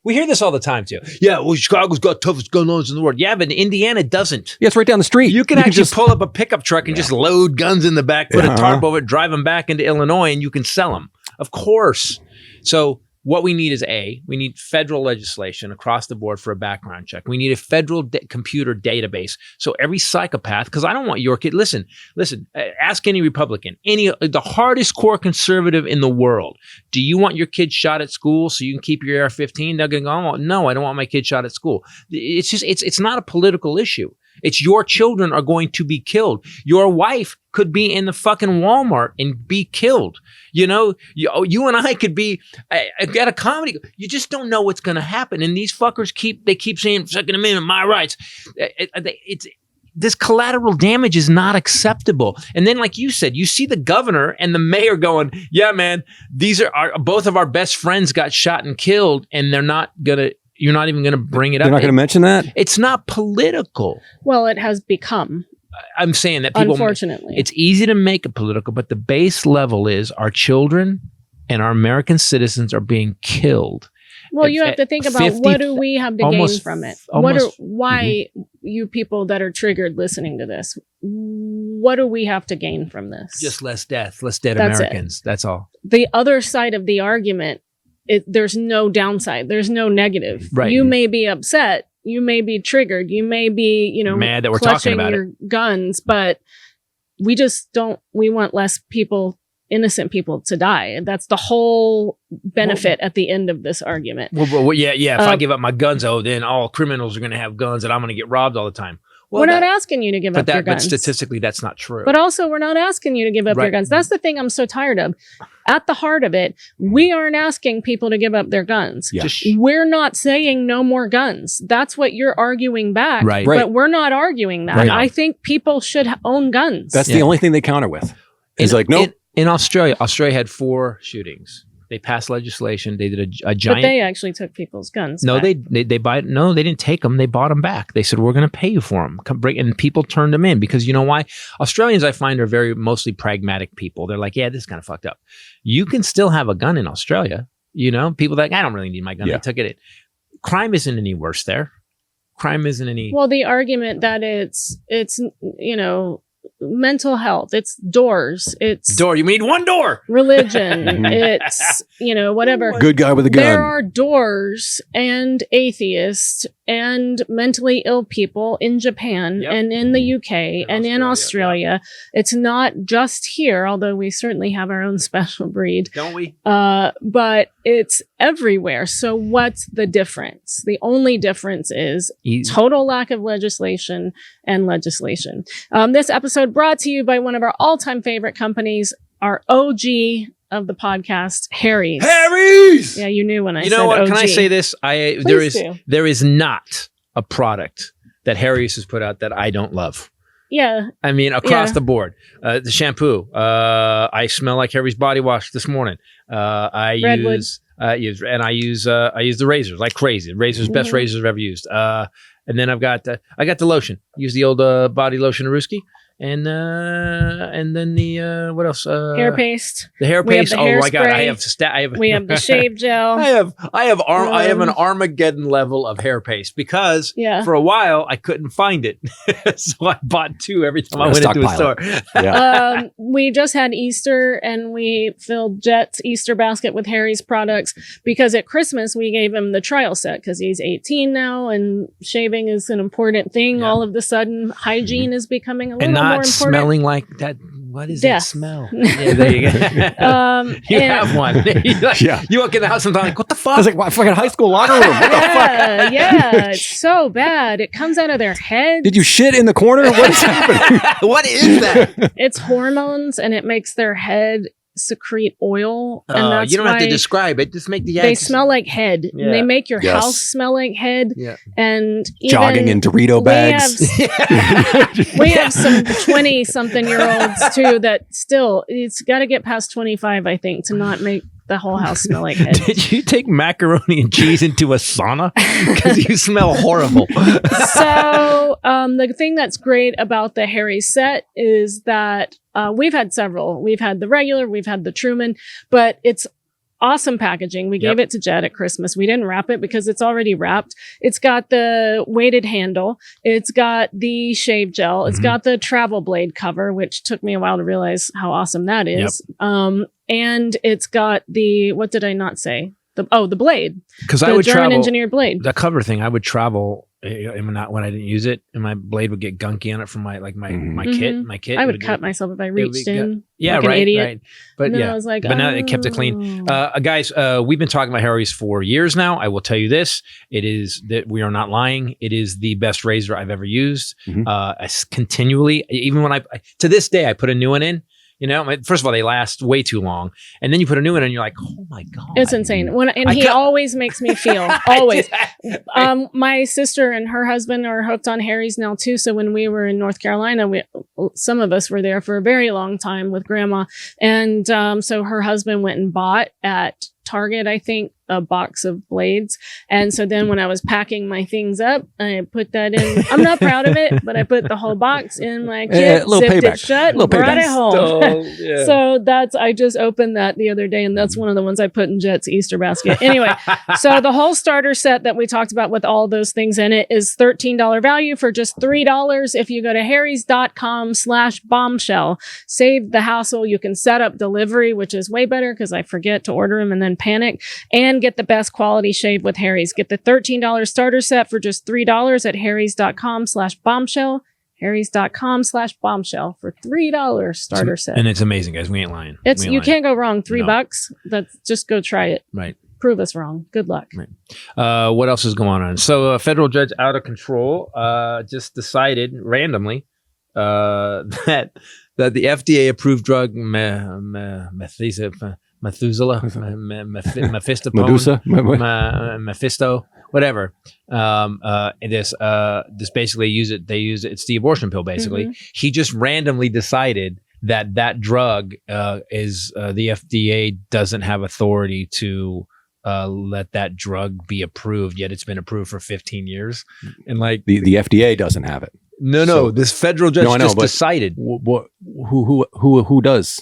A: We hear this all the time too. Yeah, well, Chicago's got toughest gun owners in the world. Yeah, but Indiana doesn't.
D: Yeah, it's right down the street.
A: You can actually just pull up a pickup truck and just load guns in the back, put a tarp over it, drive them back into Illinois, and you can sell them. Of course. So what we need is we need federal legislation across the board for a background check. We need a federal computer database. So every psychopath, because I don't want your kid. Listen, ask any Republican, the hardest core conservative in the world. Do you want your kid shot at school so you can keep your AR-15? They're going to go, oh, no, I don't want my kid shot at school. It's just, it's not a political issue. It's your children are going to be killed. Your wife could be in the fucking Walmart and be killed. You know, you and I could be at a comedy. You just don't know what's going to happen. And these fuckers keep saying, Second Amendment, my rights. This collateral damage is not acceptable. And then, like you said, you see the governor and the mayor going, yeah, man, these are both of our best friends got shot and killed, and you're not even going to bring it up.
D: You're not going to mention that?
A: It's not political.
C: Well, it has become.
A: I'm saying that people,
C: unfortunately,
A: it's easy to make it political, but the base level is our children and our American citizens are being killed.
C: Well, you have to think about what do we have to gain from it? Why you people that are triggered listening to this, what do we have to gain from this?
A: Just less death, less dead Americans. That's all.
C: The other side of the argument, there's no downside. There's no negative.
A: Right.
C: You may be upset. You may be triggered. You may be,
A: mad that we're talking about
C: your guns, but we just don't. We want less innocent people to die. That's the whole benefit at the end of this argument.
A: Well, yeah. If I give up my guns, then all criminals are going to have guns, and I'm going to get robbed all the time. Well,
C: we're not asking you to give up your guns.
A: But statistically, that's not true.
C: But also, we're not asking you to give up your guns. That's the thing I'm so tired of. At the heart of it, we aren't asking people to give up their guns.
A: Yeah.
C: We're not saying no more guns. That's what you're arguing back.
A: Right.
C: But we're not arguing that.
D: Right.
C: I think people should own guns.
D: That's the only thing they counter with. It's like, nope.
A: In Australia had 4 shootings. They passed legislation. They did a giant.
C: But they actually took people's guns.
A: No,
C: back.
A: they didn't take them. They bought them back. They said, we're going to pay you for them. And people turned them in because you know why? Australians, I find, are mostly pragmatic people. They're like, yeah, this is kind of fucked up. You can still have a gun in Australia. People are like, I don't really need my gun. Yeah. They took it. Crime isn't any worse there. Crime isn't any.
C: Well, the argument that it's mental health, it's doors, it's
A: you need one door,
C: religion, it's whatever,
D: good guy with a gun.
C: There are doors and atheists and mentally ill people in Japan and in the UK and in Australia. It's not just here, although we certainly have our own special breed,
A: don't we?
C: But it's everywhere. So what's the difference? The only difference is total lack of legislation and legislation. This episode brought to you by one of our all-time favorite companies, our OG of the podcast, Harry's.
A: Harry's!
C: Yeah, you knew when I said
A: You know what?
C: OG.
A: Can I say this? There is not a product that Harry's has put out that I don't love.
C: Yeah.
A: I mean, across the board. The shampoo. I smell like Harry's body wash this morning. I use the razors like crazy. Razors, best razors I've ever used. And then I got the lotion. Use the old body lotion Aruski. And then the what else?
C: Hair paste.
A: The hair paste. Oh my god!
C: We have the shave gel.
A: I have an Armageddon level of hair paste because for a while I couldn't find it, so I bought 2 every time I went into a store.
C: Yeah. We just had Easter and we filled Jet's Easter basket with Harry's products because at Christmas we gave him the trial set because he's 18 now and shaving is an important thing. Yeah. All of a sudden, hygiene is becoming a little more important.
A: Smelling like that. What is that smell? Yeah, there you go. You have one. You walk in the house sometimes like, what the fuck?
D: I was like, what, fucking high school locker room? What the fuck?
C: Yeah, it's so bad. It comes out of their head.
D: Did you shit in the corner? What is happening?
A: What is that?
C: It's hormones, and it makes their head secrete oil. And that's
A: you don't have to describe it. Just make the
C: They smell like head. Yeah. And they make your house smell like head. Yeah. And
D: jogging in Dorito bags.
C: We have some 20-something-year-olds too that still, it's got to get past 25, I think, to not make the whole house smell like head.
A: Did you take macaroni and cheese into a sauna? Because you smell horrible.
C: So the thing that's great about the Harry set is that we've had several. We've had the regular, we've had the Truman, but it's awesome packaging. We gave it to Jet at Christmas. We didn't wrap it because it's already wrapped. It's got the weighted handle. It's got the shave gel. It's got the travel blade cover, which took me a while to realize how awesome that is. And it's got the, what did I not say? The blade. Because I would German travel, engineered blade.
A: The cover thing, I would travel when I didn't use it, and my blade would get gunky on it from my kit. My kit.
C: I would cut myself if I reached in.
A: Yeah,
C: like an idiot.
A: Right. But I was like, now it kept it clean. Guys, we've been talking about Harry's for years now. I will tell you this: it is that we are not lying. It is the best razor I've ever used. I continually, even when to this day, I put a new one in. You know, first of all, they last way too long, and then you put a new one, and you're like, "Oh my god,
C: it's insane!" He always makes me feel always. My sister and her husband are hooked on Harry's now too. So when we were in North Carolina, some of us were there for a very long time with Grandma, and so her husband went and bought at Target, I think, a box of blades. And so then when I was packing my things up, I put that in. I'm not proud of it, but I put the whole box in my kit, zipped it shut, and brought it home. So I just opened that the other day, and that's one of the ones I put in Jet's Easter basket. Anyway, so the whole starter set that we talked about with all those things in it is $13 value for just $3 if you go to harrys.com/bombshell. Save the hassle. You can set up delivery, which is way better because I forget to order them and then panic, and get the best quality shave with Harry's. Get the $13 starter set for just $3 at harrys.com/bombshell. harrys.com/bombshell for $3 starter set.
A: And it's amazing, guys. We ain't lying.
C: You can't go wrong. $3. Just go try it.
A: Right.
C: Prove us wrong. Good luck.
A: Right. What else is going on? So a federal judge out of control just decided randomly that the FDA approved drug Methuselah, Mephisto, whatever. This basically they use it. It's the abortion pill. Basically, he just randomly decided that drug is the FDA doesn't have authority to let that drug be approved. Yet it's been approved for 15 years, and like
D: the FDA doesn't have it.
A: No. This federal judge just decided.
D: Who does?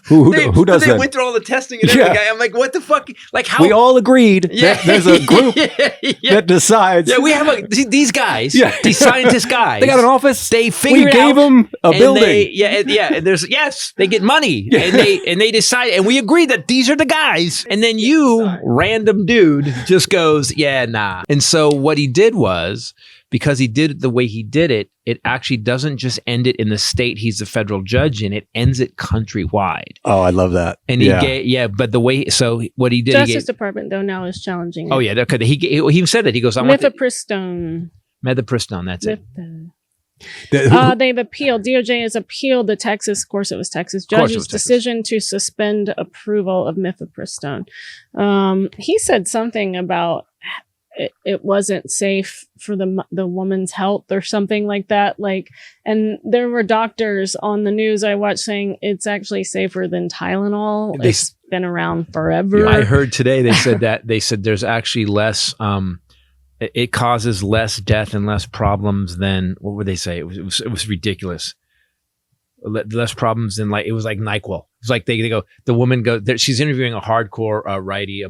D: Who does
A: they
D: that?
A: went through all the testing and everything. I'm like, what the fuck? Like how?
D: We all agreed that there's a group that decides.
A: Yeah, we have these guys. These scientist guys.
D: They got an office.
A: They figured
D: We gave them a building.
A: And there's they get money and they decide, and we agree that these are the guys. And then you, random dude, just goes, nah. And so what he did was, because he did it the way he did it, it actually doesn't just end it in the state he's the federal judge in, it ends it countrywide.
D: Oh, I love that.
A: And but the way, so what he did,
C: Justice Department though now is challenging.
A: Oh yeah, he said that. He goes, I want
C: mifepristone,
A: that's it.
C: They've appealed. DOJ has appealed the Texas judge's decision to suspend approval of mifepristone. He said something about it wasn't safe for the woman's health or something like that. Like, and there were doctors on the news I watched saying it's actually safer than Tylenol. It's been around forever.
A: Yeah, I heard today they said there's actually less. It causes less death and less problems than, what would they say? It was ridiculous. Less problems than, like, it was like NyQuil. It's like they go, the woman she's interviewing a hardcore righty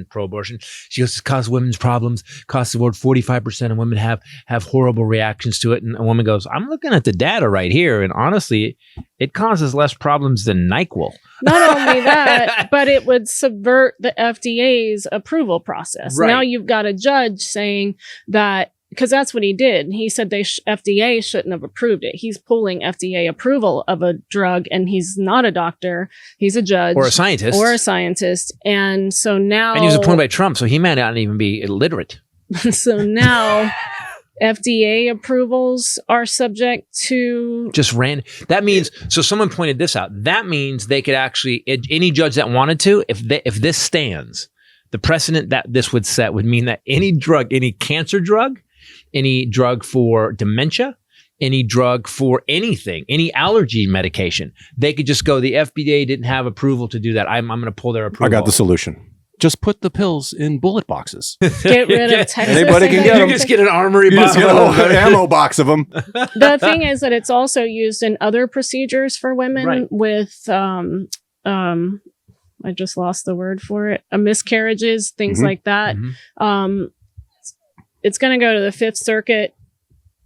A: pro-abortion. She goes, it causes women's problems, costs the world 45% of women have horrible reactions to it. And a woman goes, I'm looking at the data right here, and honestly, it causes less problems than NyQuil.
C: Not only that, but it would subvert the FDA's approval process. Right. Now you've got a judge saying that, because that's what he did. He said FDA shouldn't have approved it. He's pulling FDA approval of a drug, and he's not a doctor. He's a judge.
A: Or a scientist.
C: And so now...
A: And he was appointed by Trump, so he might not even be illiterate.
C: So now... FDA approvals are subject to
A: that means, so someone pointed this out. That means they could actually, any judge that wanted to, if this stands, the precedent that this would set would mean that any drug, any cancer drug, any drug for dementia, any drug for anything, any allergy medication, they could just go, the FDA didn't have approval to do that. I'm going to pull their approval.
D: I got the solution. Just put the pills in bullet boxes.
C: Get rid of Texas.
D: Anybody can get them.
A: You just get an armory box.
D: Get an ammo box of them.
C: The thing is that it's also used in other procedures for women with, I just lost the word for it, miscarriages, things like that. It's going to go to the Fifth Circuit.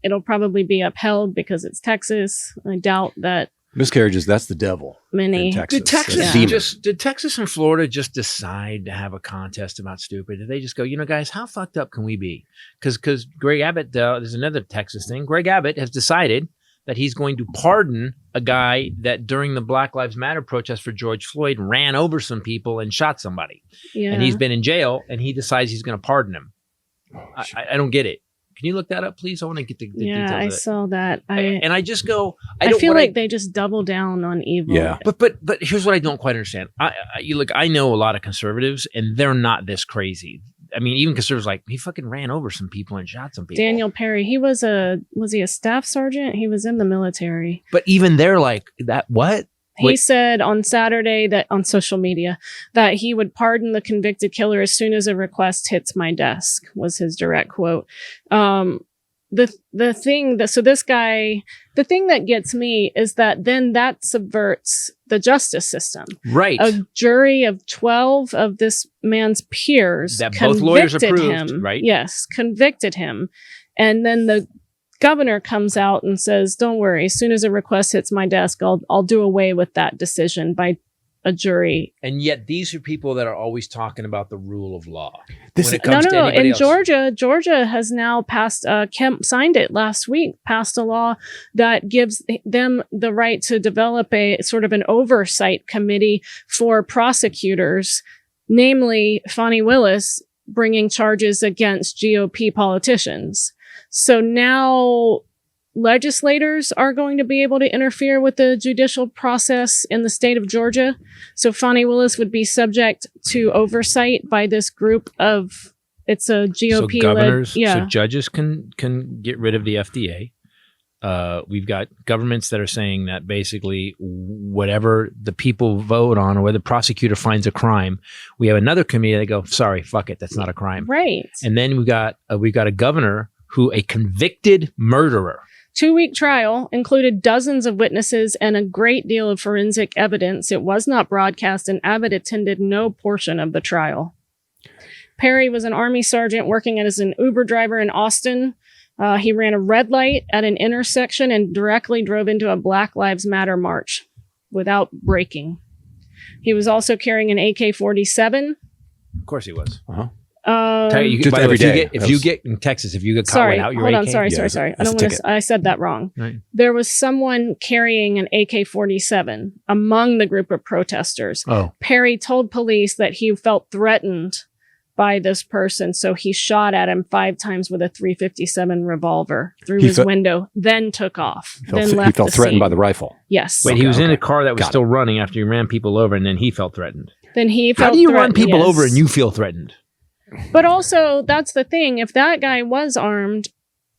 C: It'll probably be upheld because it's Texas. I doubt that.
D: Miscarriages, that's the devil.
C: Many.
A: Did Texas and Florida just decide to have a contest about stupid? Did they just go, guys, how fucked up can we be? Because Greg Abbott, there's another Texas thing. Greg Abbott has decided that he's going to pardon a guy that during the Black Lives Matter protest for George Floyd ran over some people and shot somebody. Yeah. And he's been in jail, and he decides he's going to pardon him. I don't get it. Can you look that up, please? I want to get the details of it.
C: I saw that.
A: And I just go...
C: I feel like they just double down on evil.
A: Yeah. But here's what I don't quite understand. I know a lot of conservatives, and they're not this crazy. I mean, even conservatives, like, he fucking ran over some people and shot some people.
C: Daniel Perry, was he a staff sergeant? He was in the military.
A: But even they're like, that what?
C: He said on Saturday that on social media that he would pardon the convicted killer as soon as a request hits my desk, was his direct quote. The thing that gets me is that then that subverts the justice system.
A: Right.
C: A jury of 12 of this man's peers
A: that both lawyers approved
C: him.
A: Right.
C: Yes, convicted him. And then the governor comes out and says, don't worry, as soon as a request hits my desk, I'll do away with that decision by a jury.
A: And yet these are people that are always talking about the rule of law.
C: No. In Georgia has now passed, Kemp signed it last week, passed a law that gives them the right to develop a sort of an oversight committee for prosecutors, namely Fani Willis, bringing charges against GOP politicians. So now legislators are going to be able to interfere with the judicial process in the state of Georgia. So Fani Willis would be subject to oversight by this group of, it's a GOP.
A: So governors, so judges can get rid of the FDA. We've got governments that are saying that basically whatever the people vote on or whether the prosecutor finds a crime, we have another committee that go, sorry, fuck it, that's not a crime.
C: Right.
A: And then we've got a governor a convicted murderer.
C: 2-week trial included dozens of witnesses and a great deal of forensic evidence. It was not broadcast, and Abbott attended no portion of the trial. Perry was an Army sergeant working as an Uber driver in Austin. He ran a red light at an intersection and directly drove into a Black Lives Matter march without braking. He was also carrying an AK-47.
A: Of course he was.
D: Uh-huh.
A: Just every day. If you get in Texas, if you get caught without your AK,
C: sorry. I said that wrong. Right. There was someone carrying an AK-47 among the group of protesters.
A: Oh.
C: Perry told police that he felt threatened by this person, so he shot at him 5 times with a .357 revolver through his window, then took off.
D: He felt threatened by the rifle.
C: Yes.
A: Wait, he was in a car that was still running after he ran people over, and then he felt threatened.
C: Then he felt
A: How do you run people over and you feel threatened?
C: But also, that's the thing. If that guy was armed,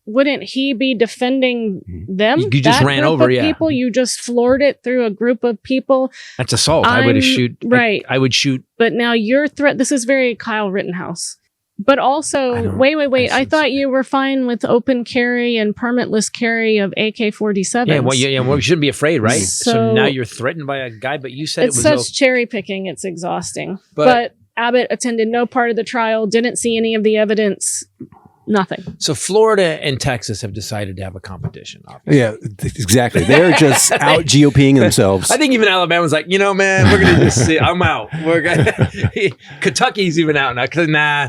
C: wouldn't he be defending them?
A: You just ran over,
C: people. You just floored it through a group of people.
A: That's assault. I would shoot.
C: Right.
A: I would shoot.
C: But now your threat. This is very Kyle Rittenhouse. But also, wait. I thought you were fine with open carry and permitless carry of AK-47s.
A: Yeah, well, we shouldn't be afraid, right? So now you're threatened by a guy, but you said it was
C: such cherry picking. It's exhausting. But Abbott attended no part of the trial, didn't see any of the evidence, nothing.
A: So Florida and Texas have decided to have a competition. Obviously.
D: Yeah, exactly. They're just out GOPing themselves.
A: I think even Alabama's like, man, we're going to just see. I'm out. We're gonna Kentucky's even out now.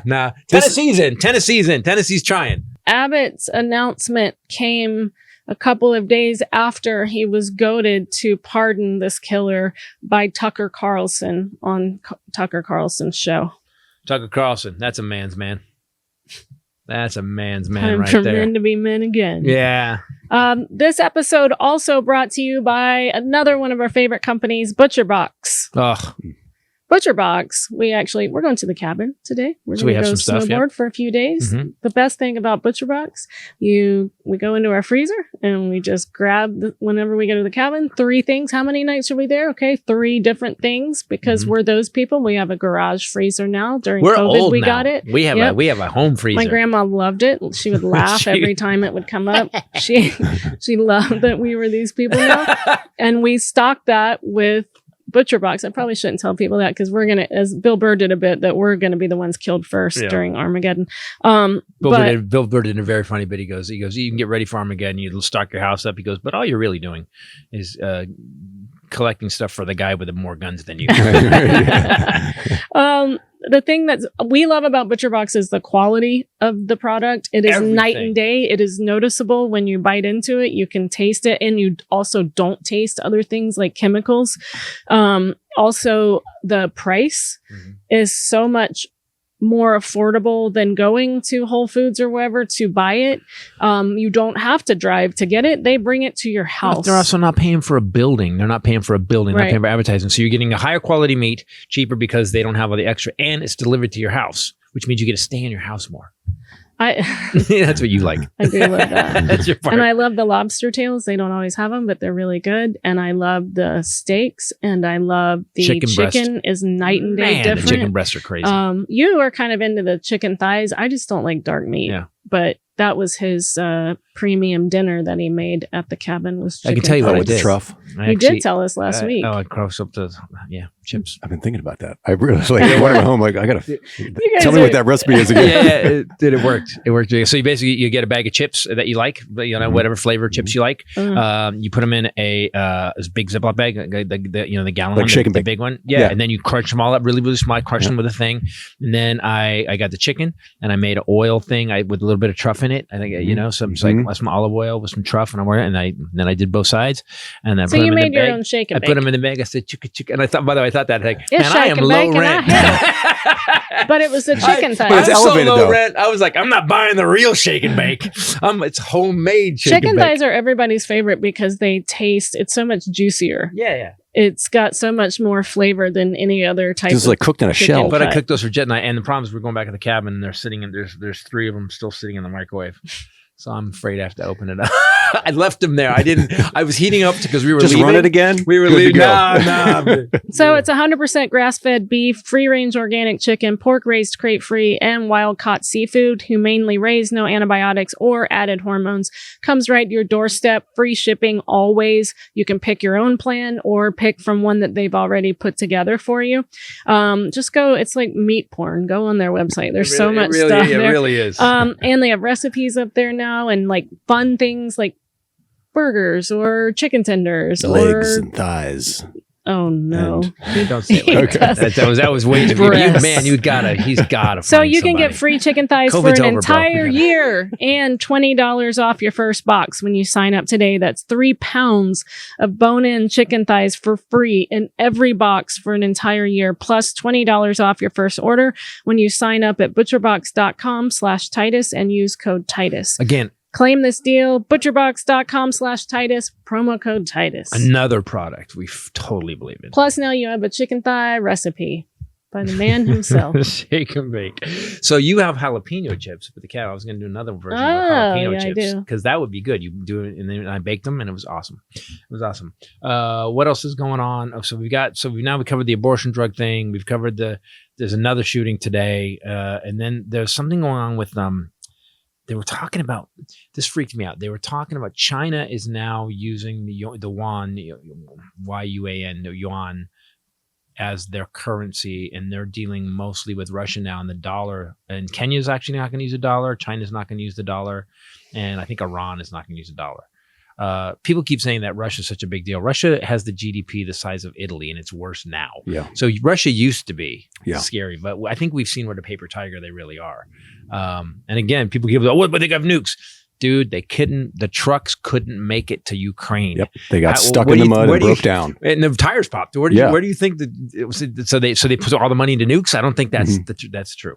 A: Nah. Tennessee's in. Tennessee's trying.
C: Abbott's announcement came a couple of days after he was goaded to pardon this killer by Tucker Carlson on Tucker Carlson's show.
A: Tucker Carlson, that's a man's man. That's a man's man
C: Time
A: right
C: for
A: there.
C: men to be men again.
A: Yeah.
C: This episode also brought to you by another one of our favorite companies, ButcherBox.
A: Ugh.
C: ButcherBox. We're going to the cabin today. We're going to go snowboard for a few days. Mm-hmm. The best thing about ButcherBox, we go into our freezer and we just grab whenever we go to the cabin, 3 things. How many nights are we there? Okay, 3 different things because we're those people. We have a garage freezer now. During COVID,
A: old
C: we
A: now.
C: got it.
A: We have a home freezer.
C: My grandma loved it. She would laugh every time it would come up. She loved that we were these people now, and we stocked that with ButcherBox. I probably shouldn't tell people that because we're gonna, as Bill Burr did a bit, that we're gonna be the ones killed first during Armageddon.
A: Bill Burr did a very funny bit. He goes, you can get ready for Armageddon. You stock your house up. He goes, but all you're really doing is collecting stuff for the guy with more guns than you.
C: The thing that we love about ButcherBox is the quality of the product. It is night and day. It is noticeable when you bite into it. You can taste it, and you also don't taste other things like chemicals. Also, the price is so much more affordable than going to Whole Foods or wherever to buy it. You don't have to drive to get it. They bring it to your house.
A: They're also not paying for a building. They're not paying for a building. They're not paying for advertising. So you're getting a higher quality meat, cheaper because they don't have all the extra, and it's delivered to your house, which means you get to stay in your house more. That's what you like.
C: I do love that.
A: That's your part.
C: And I love the lobster tails. They don't always have them, but they're really good. And I love the steaks, and I love the chicken is night and day different.
A: The chicken breasts are crazy.
C: You are kind of into the chicken thighs. I just don't like dark meat.
A: Yeah.
C: But that was his premium dinner that he made at the cabin. Was chicken
A: I can tell you what I did.
D: Truff.
C: You did tell us last week.
A: I crossed up the chips.
D: I've been thinking about that. I really when I went home, I gotta tell me what that recipe is again.
A: It worked. It worked. So you basically you get a bag of chips that you like, whatever flavor chips you like. You put them in a big Ziploc bag, the gallon
D: like
A: one, the big one. Yeah, and then you crunch them all up really, really small. I crushed them with a thing, and then I got the chicken, and I made an oil thing with a little bit of truff in it. I think some olive oil with some truff, and then I did both sides, and then
C: so you made your own shake and bake.
A: I put them in the bag. I said chicken, and I thought, by the way, that like,
C: man,
A: I am low rent.
C: But it was the chicken thigh.
A: I'm so low rent. I was like, I'm not buying the real shake and bake. It's homemade
C: chicken thighs are everybody's favorite because they taste. It's so much juicier.
A: Yeah.
C: It's got so much more flavor than any other type.
D: It's like cooked in a shell.
A: But I cooked those for Jet and I. And the problem is we're going back to the cabin and they're sitting in. There's 3 of them still sitting in the microwave. So I'm afraid I have to open it up. I left them there. I was heating up because we were
D: just
A: leaving.
D: Run it again.
A: We were leaving. Nah.
C: So it's 100% grass-fed beef, free-range organic chicken, pork raised crate-free, and wild-caught seafood, humanely raised, no antibiotics or added hormones. Comes right to your doorstep. Free shipping always. You can pick your own plan or pick from one that they've already put together for you. Just go. It's like meat porn. Go on their website. There's so much stuff there.
A: It really is.
C: And they have recipes up there now and like fun things like burgers or chicken tenders,
D: legs and thighs.
C: Oh no!
A: Don't say it like that. That was way too good. Man, he's gotta.
C: So you can get free chicken thighs for an entire year and $20 off your first box when you sign up today. That's 3 pounds of bone-in chicken thighs for free in every box for an entire year, plus $20 off your first order when you sign up at butcherbox.com/Titus and use code Titus.
A: Again.
C: Claim this deal, butcherbox.com/Titus, promo code Titus.
A: Another product we totally believe in.
C: Plus now you have a chicken thigh recipe. by the man himself.
A: Shake and bake. So you have jalapeno chips with the cat. I was going to do another version of jalapeno chips because that would be good. You do it, and then I baked them, and it was awesome. What else is going on? Oh, so we covered the abortion drug thing. We've covered there's another shooting today, and then there's something going on with They were talking about, this freaked me out. They were talking about China is now using the yuan, Y-U-A-N, the yuan, as their currency, and they're dealing mostly with Russia now and the dollar. And Kenya's actually not going to use the dollar. China's not going to use the dollar. And I think Iran is not going to use the dollar. People keep saying that Russia's such a big deal. Russia has the GDP the size of Italy, and it's worse now. Yeah. So Russia used to be scary, but I think we've seen what a paper tiger they really are. And again, people give, but they have nukes. Dude, the trucks couldn't make it to Ukraine. Yep.
D: They got stuck in the mud and broke down.
A: And the tires popped. Where do you think so they put all the money into nukes? I don't think that's true.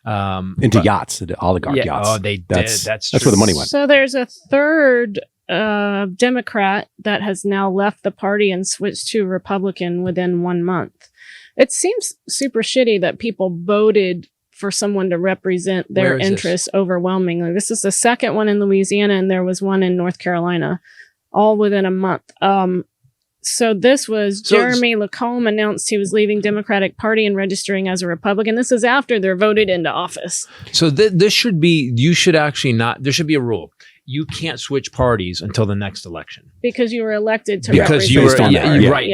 D: Into yachts, oligarch yachts.
A: Oh, they did. That's
D: where the money went.
C: So there's a third Democrat that has now left the party and switched to Republican within 1 month. It seems super shitty that people voted for someone to represent their interests overwhelmingly. This is the second one in Louisiana, and there was one in North Carolina, all within a month. So this was Jeremy Lacombe announced he was leaving Democratic Party and registering as a Republican. This is after they're voted into office.
A: So there should be a rule. You can't switch parties until the next election.
C: Because you were elected to represent.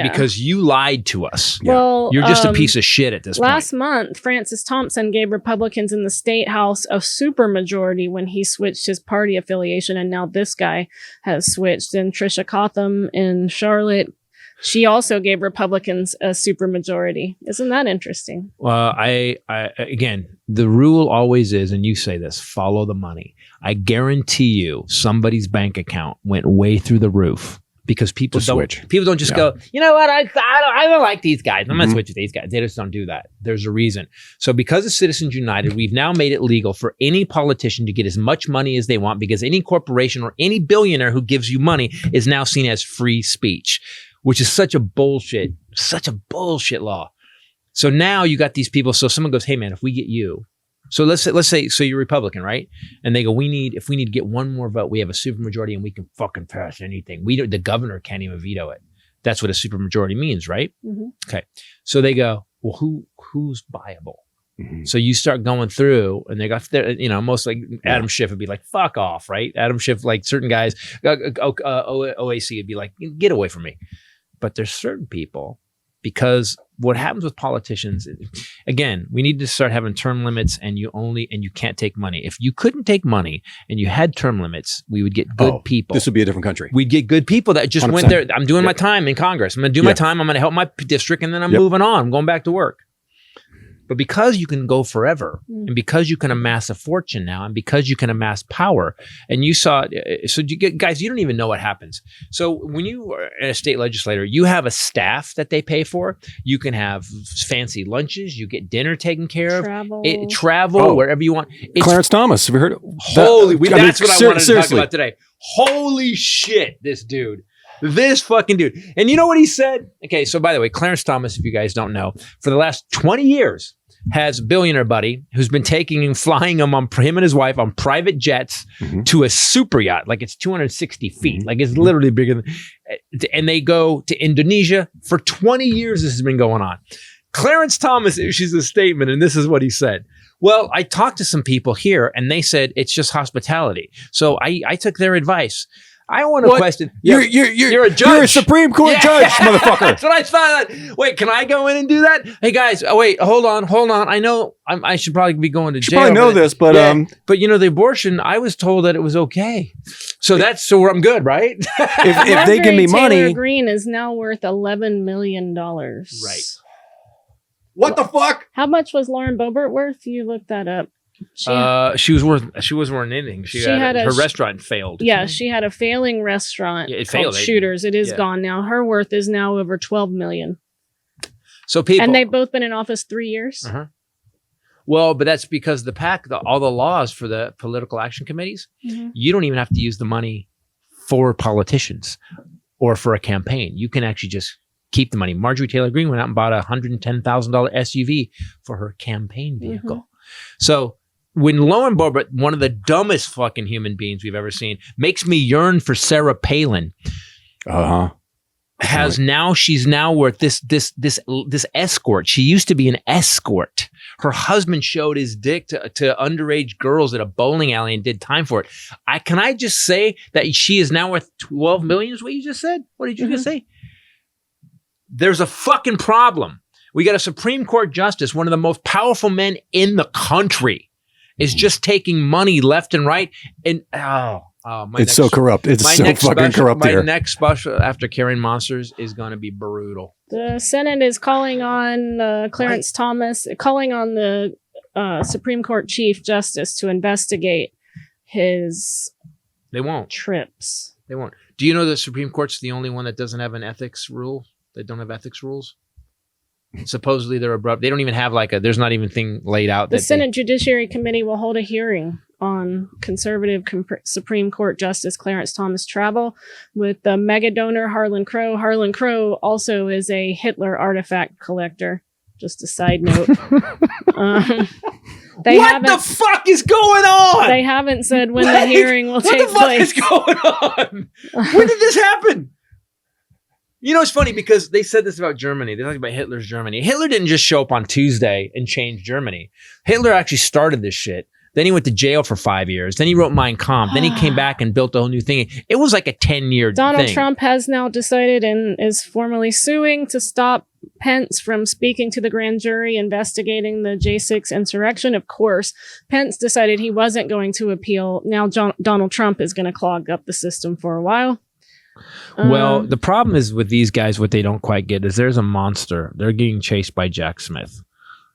A: Because you lied to us.
C: Well,
A: you're just a piece of shit at this point.
C: Last month, Francis Thompson gave Republicans in the state house a supermajority when he switched his party affiliation, and now this guy has switched. And Trisha Cotham in Charlotte, she also gave Republicans a supermajority. Isn't that interesting?
A: Well, I again, the rule always is, and you say this, follow the money. I guarantee you somebody's bank account went way through the roof because people don't just go, you know what, I don't like these guys. I'm going to switch with these guys. They just don't do that. There's a reason. So because of Citizens United, we've now made it legal for any politician to get as much money as they want, because any corporation or any billionaire who gives you money is now seen as free speech, which is such a bullshit law. So now you got these people. So someone goes, hey man, if we get you, so let's say, so you're Republican, right? And they go, if we need to get one more vote, we have a supermajority and we can fucking pass anything. The governor can't even veto it. That's what a supermajority means, right? Mm-hmm. Okay. So they go, well, who's viable? Mm-hmm. So you start going through, and they got, most like Adam Schiff would be like, fuck off, right? Adam Schiff, like certain guys, OAC would be like, get away from me. But there's certain people, because what happens with politicians, again, we need to start having term limits, and you can't take money. If you couldn't take money and you had term limits, we would get good people.
D: This would be a different country.
A: We'd get good people that just 100%. Went there. I'm doing my time in Congress. I'm going to do my time. I'm going to help my district, and then I'm moving on. I'm going back to work. But because you can go forever, and because you can amass a fortune now, and because you can amass power, and you saw, so guys, you don't even know what happens. So when you are a state legislator, you have a staff that they pay for. You can have fancy lunches. You get dinner taken care of. Travel wherever you want.
D: Clarence Thomas, have you heard?
A: That's what I wanted to talk about today. Holy shit, this dude. This fucking dude. And you know what he said? Okay, so by the way, Clarence Thomas, if you guys don't know, for the last 20 years has a billionaire buddy who's been taking and flying him and his wife on private jets to a super yacht. Like it's 260 feet. Like it's literally bigger than, and they go to Indonesia. For 20 years, this has been going on. Clarence Thomas issues a statement, and this is what he said. Well, I talked to some people here, and they said it's just hospitality. So I took their advice. I want to question. You're a judge.
D: You're a Supreme Court judge, motherfucker.
A: That's what I thought. Wait, can I go in and do that? Hey guys, wait, hold on. I know I should probably be going to jail.
D: Probably know this, but
A: but the abortion, I was told that it was okay. So so I'm good, right?
C: if they give me money, Taylor Greene is now worth $11 million.
A: Right.
D: What the fuck?
C: How much was Lauren Boebert worth? You looked that up.
A: She wasn't worth anything. Her restaurant failed.
C: Yeah, she had a failing restaurant called Shooters. It is gone now. Her worth is now over $12 million.
A: So people,
C: and they've both been in office 3 years.
A: Uh-huh. Well, but that's because all the laws for the political action committees, you don't even have to use the money for politicians or for a campaign. You can actually just keep the money. Marjorie Taylor Greene went out and bought a $110,000 SUV for her campaign vehicle. So when lo and behold, one of the dumbest fucking human beings we've ever seen makes me yearn for Sarah Palin. She's now worth this escort. She used to be an escort. Her husband showed his dick to underage girls at a bowling alley and did time for it. Can I just say that she is now worth 12 million is what you just said? What did you just say? There's a fucking problem. We got a Supreme Court justice, one of the most powerful men in the country, is just taking money left and right. And it's
D: so corrupt. It's so fucking corrupt here.
A: My next special after Carrying Monsters is going to be brutal.
C: The Senate is calling on Clarence Thomas, calling on the Supreme Court Chief Justice to investigate his trips.
A: They won't. Do you know the Supreme Court's the only one that doesn't have an ethics rule? They don't have ethics rules? Supposedly they're abrupt. They don't even have there's not even thing laid out.
C: The Senate Judiciary Committee will hold a hearing on conservative Supreme Court Justice Clarence Thomas' travel with the mega donor Harlan Crow. Harlan Crow also is a Hitler artifact collector. Just a side note.
A: What the fuck is going on?
C: They haven't said when the hearing will take place.
A: What the fuck is going on? When did this happen? You know, it's funny because they said this about Germany. They're talking about Hitler's Germany. Hitler didn't just show up on Tuesday and change Germany. Hitler actually started this shit. Then he went to jail for 5 years. Then he wrote Mein Kampf. Then he came back and built a whole new thing. It was like a 10-year thing.
C: Donald Trump has now decided and is formally suing to stop Pence from speaking to the grand jury investigating the J6 insurrection. Of course, Pence decided he wasn't going to appeal. Now Donald Trump is going to clog up the system for a while.
A: Well, the problem is with these guys, what they don't quite get is there's a monster. They're getting chased by Jack Smith.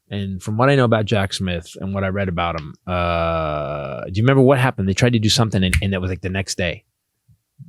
A: And from what I know about Jack Smith and what I read about him, do you remember what happened? They tried to do something and it was like the next day.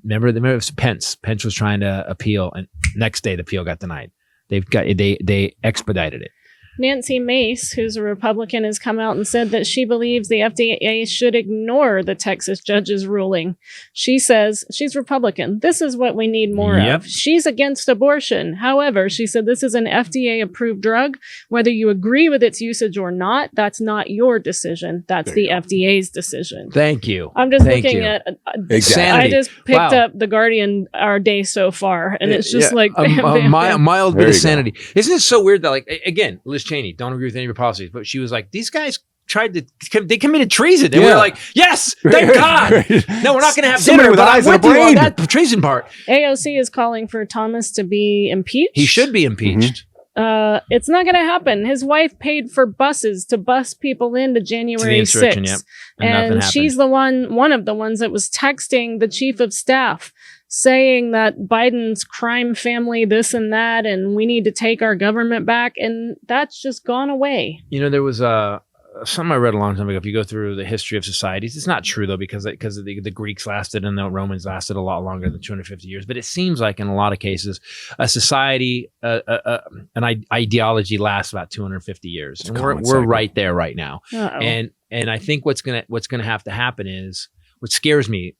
A: Remember it was Pence. Pence was trying to appeal and next day the appeal got denied. They expedited it.
C: Nancy Mace, who's a Republican, has come out and said that she believes the FDA should ignore the Texas judge's ruling. She says she's Republican. This is what we need more of. She's against abortion. However, she said this is an FDA-approved drug. Whether you agree with its usage or not, that's not your decision. That's the FDA's decision.
A: Thank you.
C: I'm just looking at... I just picked up The Guardian our day so far, and it's just like...
A: a mild bit of sanity. Isn't it so weird that, again, Liz Cheney, don't agree with any of your policies, but she was like, these guys they committed treason. They were like, yes, thank God. No, we're not going to have dinner, but I went through all that treason part.
C: AOC is calling for Thomas to be impeached.
A: He should be impeached.
C: It's not going to happen. His wife paid for buses to bus people into January 6th. And she's one of the ones that was texting the chief of staff saying that Biden's crime family, this and that, and we need to take our government back. And that's just gone away.
A: You know, there was something I read a long time ago. If you go through the history of societies, it's not true though, because the Greeks lasted and the Romans lasted a lot longer than 250 years. But it seems like in a lot of cases, a society, an ideology lasts about 250 years. And we're right there right now. And I think what's gonna have to happen is, what scares me,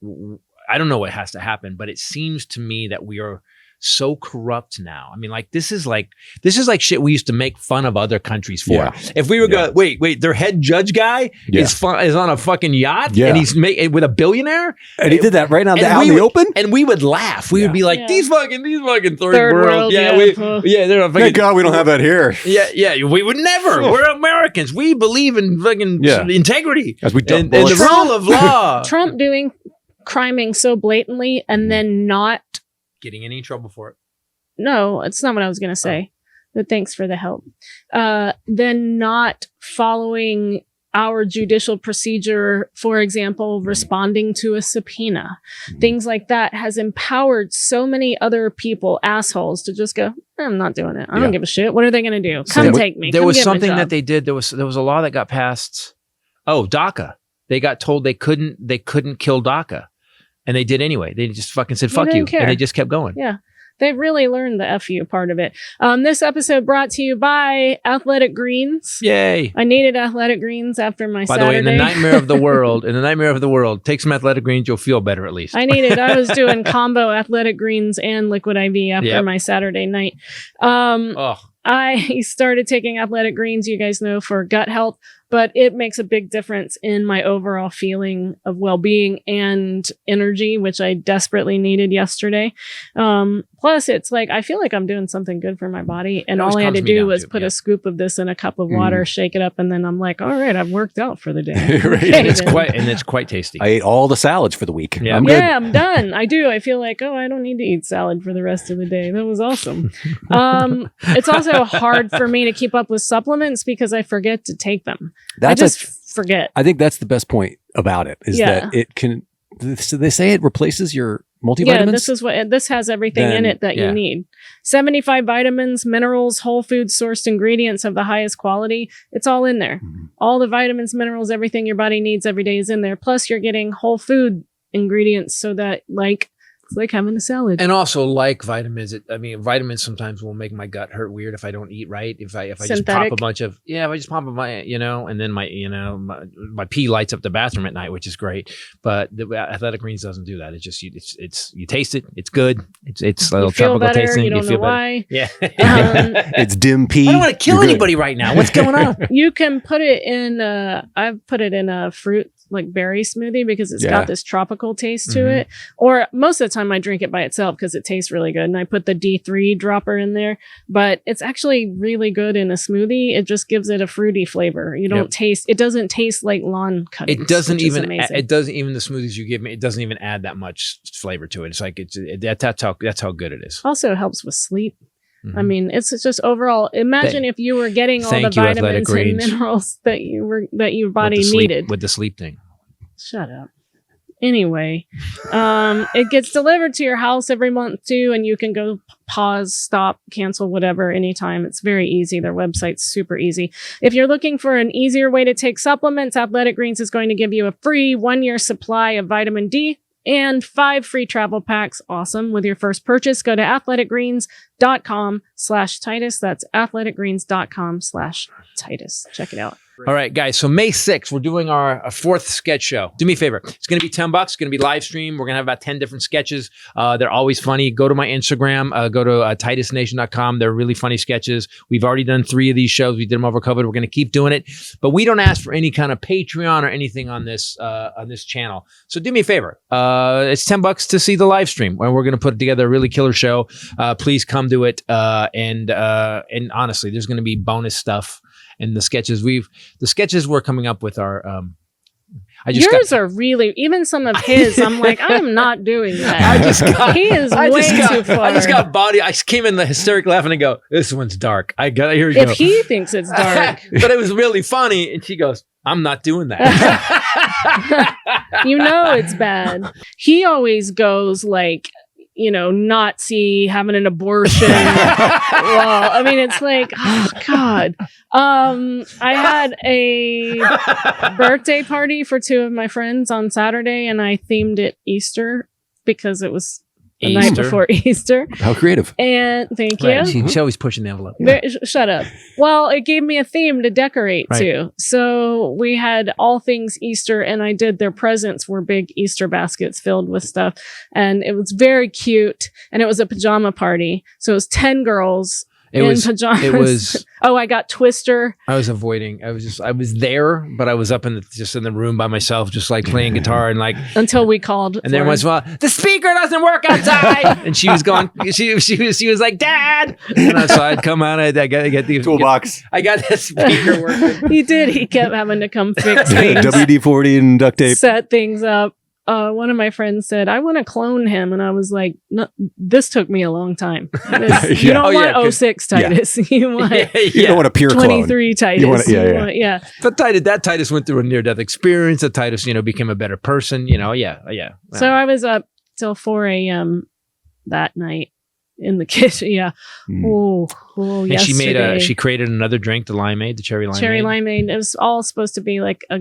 A: I don't know what has to happen, but it seems to me that we are so corrupt now. I mean, this is like shit we used to make fun of other countries for. Yeah. If we were going, wait, their head judge guy is on a fucking yacht and he's with a billionaire,
D: and he did that right out in the open,
A: and we would laugh. We would be like, these fucking third world, they're fucking,
D: thank God we don't have that here.
A: Yeah, we would never. We're Americans. We believe in fucking integrity
D: as we
A: and the rule of law.
C: Trump doing criming so blatantly and then not
A: getting any trouble for it.
C: No, it's not what I was going to say. But thanks for the help. Then not following our judicial procedure, for example, responding to a subpoena. Things like that has empowered so many other people, assholes, to just go, I'm not doing it. I don't give a shit. What are they going to do? Come take me.
A: There was something that they did. There was a law that got passed. Oh, DACA. They got told they couldn't kill DACA. And they did anyway. They just fucking said, fuck you. And they just kept going.
C: Yeah. They've really learned the FU part of it. This episode brought to you by Athletic Greens.
A: Yay.
C: I needed Athletic Greens after my Saturday.
A: By the way, in the nightmare of the world, take some Athletic Greens, you'll feel better at least.
C: I was doing combo Athletic Greens and Liquid IV after my Saturday night. I started taking Athletic Greens, you guys know, for gut health, but it makes a big difference in my overall feeling of well-being and energy, which I desperately needed yesterday. Plus, it's like, I feel like I'm doing something good for my body. And all I had to do was put a scoop of this in a cup of water, shake it up, and then I'm like, all right, I've worked out for the day.
D: Right.
C: Okay,
A: it's quite tasty.
D: I ate all the salads for the week.
A: Yeah.
D: I'm good.
C: I'm done. I do. I feel like, I don't need to eat salad for the rest of the day. That was awesome. It's also hard for me to keep up with supplements because I forget to take them. I just forget.
D: I think that's the best point about it is that it can. So they say it replaces your multivitamins.
C: Yeah, this has everything in it that you need. 75 vitamins, minerals, whole food sourced ingredients of the highest quality. It's all in there. All the vitamins, minerals, everything your body needs every day is in there. Plus, you're getting whole food ingredients so that it's like having a salad.
A: And also, like vitamins, vitamins sometimes will make my gut hurt weird if I don't eat right. If I just pop a bunch of and then my pee lights up the bathroom at night, which is great. But the Athletic Greens doesn't do that. It's just you taste it. It's good. It's a little tropical tasting.
C: You don't know why.
A: Yeah.
D: It's dim pee.
A: I don't want to kill anybody right now. What's going on?
C: You can put it in. I've put it in a fruit like berry smoothie because it's got this tropical taste to it. Or most of the time I drink it by itself because it tastes really good. And I put the D3 dropper in there, but it's actually really good in a smoothie. It just gives it a fruity flavor. You don't taste, it doesn't taste like lawn cuttings.
A: It doesn't even the smoothies you give me, it doesn't even add that much flavor to it. It's like, that's how good it is.
C: Also helps with sleep. I mean, it's just overall. Imagine if you were getting all the vitamins and minerals that your body needed
A: with the sleep thing.
C: Shut up. Anyway, it gets delivered to your house every month too, and you can go pause, stop, cancel, whatever, anytime. It's very easy. Their website's super easy. If you're looking for an easier way to take supplements, Athletic Greens is going to give you a free 1-year supply of vitamin D and 5 free travel packs. Awesome. With your first purchase, go to athleticgreens.com/Titus. That's athleticgreens.com/Titus. Check it out.
A: All right, guys. So May 6th, we're doing our 4th sketch show. Do me a favor. It's going to be $10. It's going to be live stream. We're going to have about 10 different sketches. They're always funny. Go to my Instagram. Go to titusnation.com. They're really funny sketches. We've already done 3 of these shows. We did them over COVID. We're going to keep doing it. But we don't ask for any kind of Patreon or anything on this channel. So do me a favor. It's $10 to see the live stream. And we're going to put together a really killer show. Please come to it. And honestly, there's going to be bonus stuff. And the sketches we're coming up with are
C: yours are really, even some of his, I'm like, I am not doing that. He is way too far.
A: I just got body. I came in the hysteric laughing and go, this one's dark.
C: If he thinks it's dark.
A: But it was really funny. And she goes, I'm not doing that.
C: You know it's bad. He always goes like, Nazi, having an abortion. Well, I mean, it's like, oh, God. I had a birthday party for 2 of my friends on Saturday, and I themed it Easter because it was the night before Easter.
D: How creative.
C: And thank you.
A: She's always pushing the envelope.
C: Shut up. Well, it gave me a theme to decorate too. So we had all things Easter, and I did their presents were big Easter baskets filled with stuff. And it was very cute. And it was a pajama party. So it was 10 girls in pajamas.
A: It was.
C: Oh, I got Twister.
A: I was avoiding. I was there, but I was up in the room by myself, just like playing guitar and like
C: until we called.
A: And then once in a while, the speaker doesn't work outside. And she was going. She was like, Dad. And so I'd come out. I get the
D: toolbox.
A: I got the speaker working.
C: He did. He kept having to come fix things.
D: WD-40 and duct tape.
C: Set things up. One of my friends said, I want to clone him. And I was like, no, this took me a long time. You don't want 06 Titus. You want
D: you don't want a pure
C: 23
D: clone.
C: Titus.
A: But Titus went through a near-death experience. That Titus, became a better person. So
C: I was up till 4 a.m. that night in the kitchen. Yeah. Oh,
A: and
C: yesterday.
A: she created another drink, the limeade, the cherry limeade.
C: Cherry limeade. It was all supposed to be like a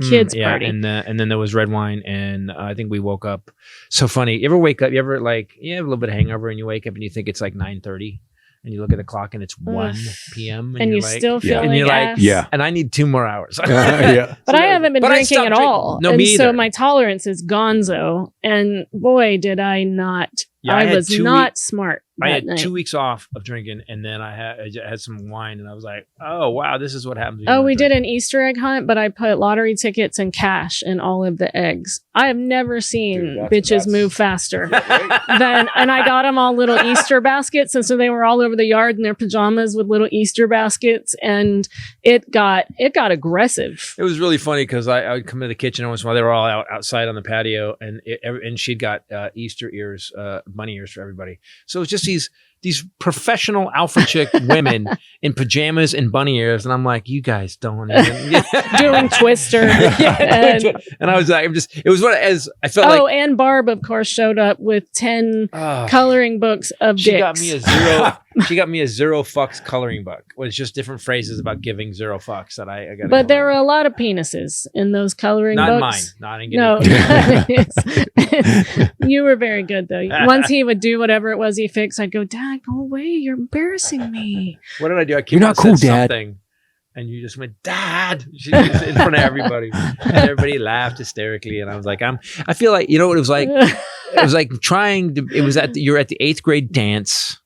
C: kids party.
A: And then there was red wine, and I think we woke up. So funny. You ever wake up? You ever like you have a little bit of hangover, and you wake up and you think it's like 9:30, and you look at the clock and it's 1 p.m.
C: and you
A: like,
C: still feel
A: and
C: like
A: you're like,
C: ass.
A: and I need 2 more hours.
D: Yeah.
C: But I haven't been drinking at all.
A: No,
C: and
A: me
C: so
A: either.
C: my tolerance is gonzo. And boy, did I not.
A: Yeah,
C: I
A: had
C: was
A: 2
C: not smart.
A: I
C: that
A: had
C: night.
A: 2 weeks off of drinking, and then I had some wine, and I was like, "Oh wow, this is what happens." when you
C: Oh,
A: don't
C: we
A: drink.
C: did an Easter egg hunt, but I put lottery tickets and cash in all of the eggs. I have never seen bitches move faster and I got them all little Easter baskets, and so they were all over the yard in their pajamas with little Easter baskets, and it got aggressive.
A: It was really funny because I would come into the kitchen once in a while. They were all outside on the patio, and she'd got Easter ears, bunny ears for everybody. So it was just these professional alpha chick women in pajamas and bunny ears, and I'm like, you guys don't even
C: Doing Twister.
A: and I was like, it was what as I felt like.
C: Oh, and Barb, of course, showed up with 10 coloring books of
A: She
C: dicks.
A: got me a zero. She got me a 0 fucks coloring book. It was just different phrases about giving 0 fucks that I got.
C: But there were a lot of penises in those coloring
A: not
C: books.
A: mine. Not in
C: You were very good though. Once he would do whatever it was he fixed, I'd go, Dad, go away. You're embarrassing me.
A: What did I do? I came
D: You're
A: out
D: not
A: and
D: cool,
A: said
D: Dad.
A: something, and you just went, Dad. She was in front of everybody. And everybody laughed hysterically, and I was like, I feel like, you know what it was like? It was like you're at the 8th grade dance,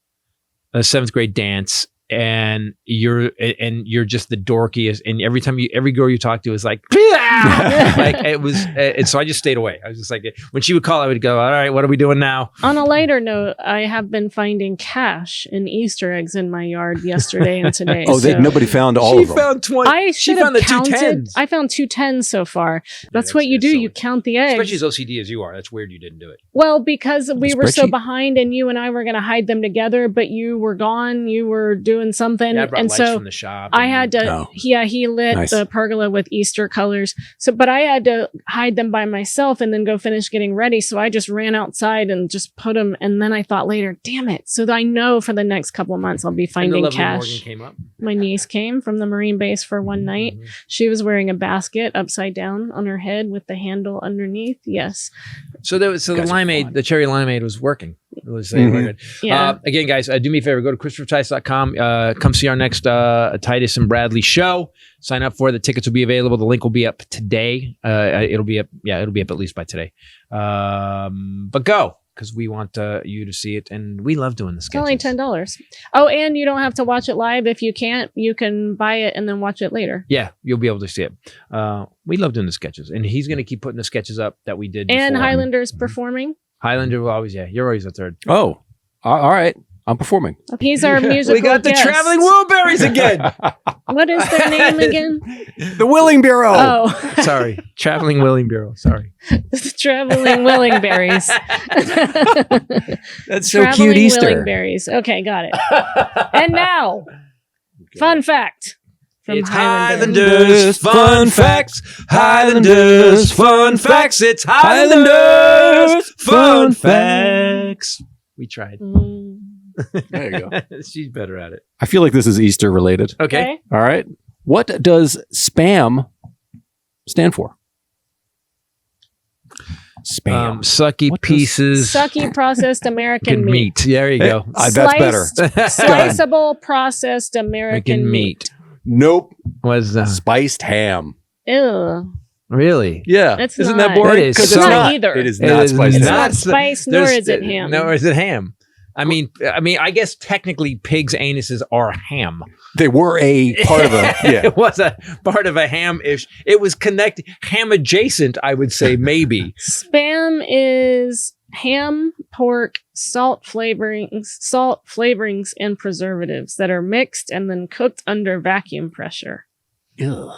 A: 7th grade dance, and you're just the dorkiest, and every girl you talk to is like, like it was, and so I just stayed away. I was just like, when she would call, I would go, all right, what are we doing now?
C: On a lighter note, I have been finding cash and Easter eggs in my yard yesterday and today.
D: Oh, nobody found all of them.
A: Found 20.
C: She
A: found the 2
C: counted.
A: 10s.
C: I found 2 10s so far. That's
A: that's-
C: what you
A: that's
C: do.
A: silly.
C: You count the eggs.
A: Especially as OCD as you are. That's weird you didn't do it.
C: Well, because we were so
D: spreadsheet?
C: behind, and you and I were going to hide them together, but you were gone. You were doing something,
A: Yeah, I brought
C: and
A: lights
C: so
A: from the shop.
C: I had to.
D: Oh.
C: He lit
D: Nice.
C: the pergola with Easter colors. So, but I had to hide them by myself and then go finish getting ready. So I just ran outside and just put them. And then I thought later, damn it! So that I know for the next couple of months I'll be
A: And the
C: finding
A: lovely
C: cash.
A: Morgan came up.
C: My niece came from the Marine base for one night.
A: Mhm.
C: She was wearing a basket upside down on her head with the handle underneath. Yes.
A: So the
D: Guys are
A: limeade,
D: fun.
A: the cherry limeade was working. It was
D: Mhm.
A: very good.
C: Yeah.
A: Again, guys, do me a favor. Go to ChristopherTitus.com. Come see our next Titus and Bradley show. Sign up for it. The tickets will be available. The link will be up today. It'll be up. Yeah, it'll be up at least by today. But go, because we want you to see it, and we love doing the
C: It's
A: sketches.
C: only $10. Oh, and you don't have to watch it live. If you can't, you can buy it and then watch it later.
A: Yeah, you'll be able to see it. We love doing the sketches, and he's going to keep putting the sketches up that we did.
C: And
A: before.
C: Highlander's performing.
A: Highlander will always. Yeah, you're always a third.
D: Oh, all right. I'm performing.
C: He's our musical
A: We got the
C: guest.
A: traveling Wilburys again.
C: What is their name again?
D: The Willing Bureau.
C: Oh,
A: Sorry, traveling Willing Bureau. Sorry.
C: the traveling Willingberries.
D: That's so
C: Traveling
D: cute, Easter.
C: Willingberries. Okay, got it. And now, fun fact from
A: It's
C: Highlander.
A: Highlanders fun facts. Highlanders fun facts. It's Highlanders fun facts. We tried.
C: Mm,
D: There you go.
A: She's better at it.
D: I feel like this is Easter related.
A: Okay.
D: All right. What does SPAM stand for? SPAM.
A: Sucky
D: What does-
A: pieces.
C: Sucky processed American meat.
A: There you go.
D: That's better.
C: Sliceable processed American meat.
D: Nope.
A: Was
D: Spiced ham.
C: Ew.
A: really?
D: Yeah.
C: It's
D: Isn't
C: not.
D: that boring?
A: It is
D: 'Cause
A: so-
D: it's
C: not
D: not
C: either.
D: It is
A: It
D: not
A: is
D: spiced
C: It's
D: ham.
C: not spice, nor is it ham.
A: Nor is it ham. I mean, I guess technically pigs' anuses are ham.
D: They were a part of a yeah.
A: It was a part of a ham-ish. It was connected, ham adjacent, I would say, maybe.
C: Spam is ham, pork, salt flavorings, and preservatives that are mixed and then cooked under vacuum pressure.
D: Ugh.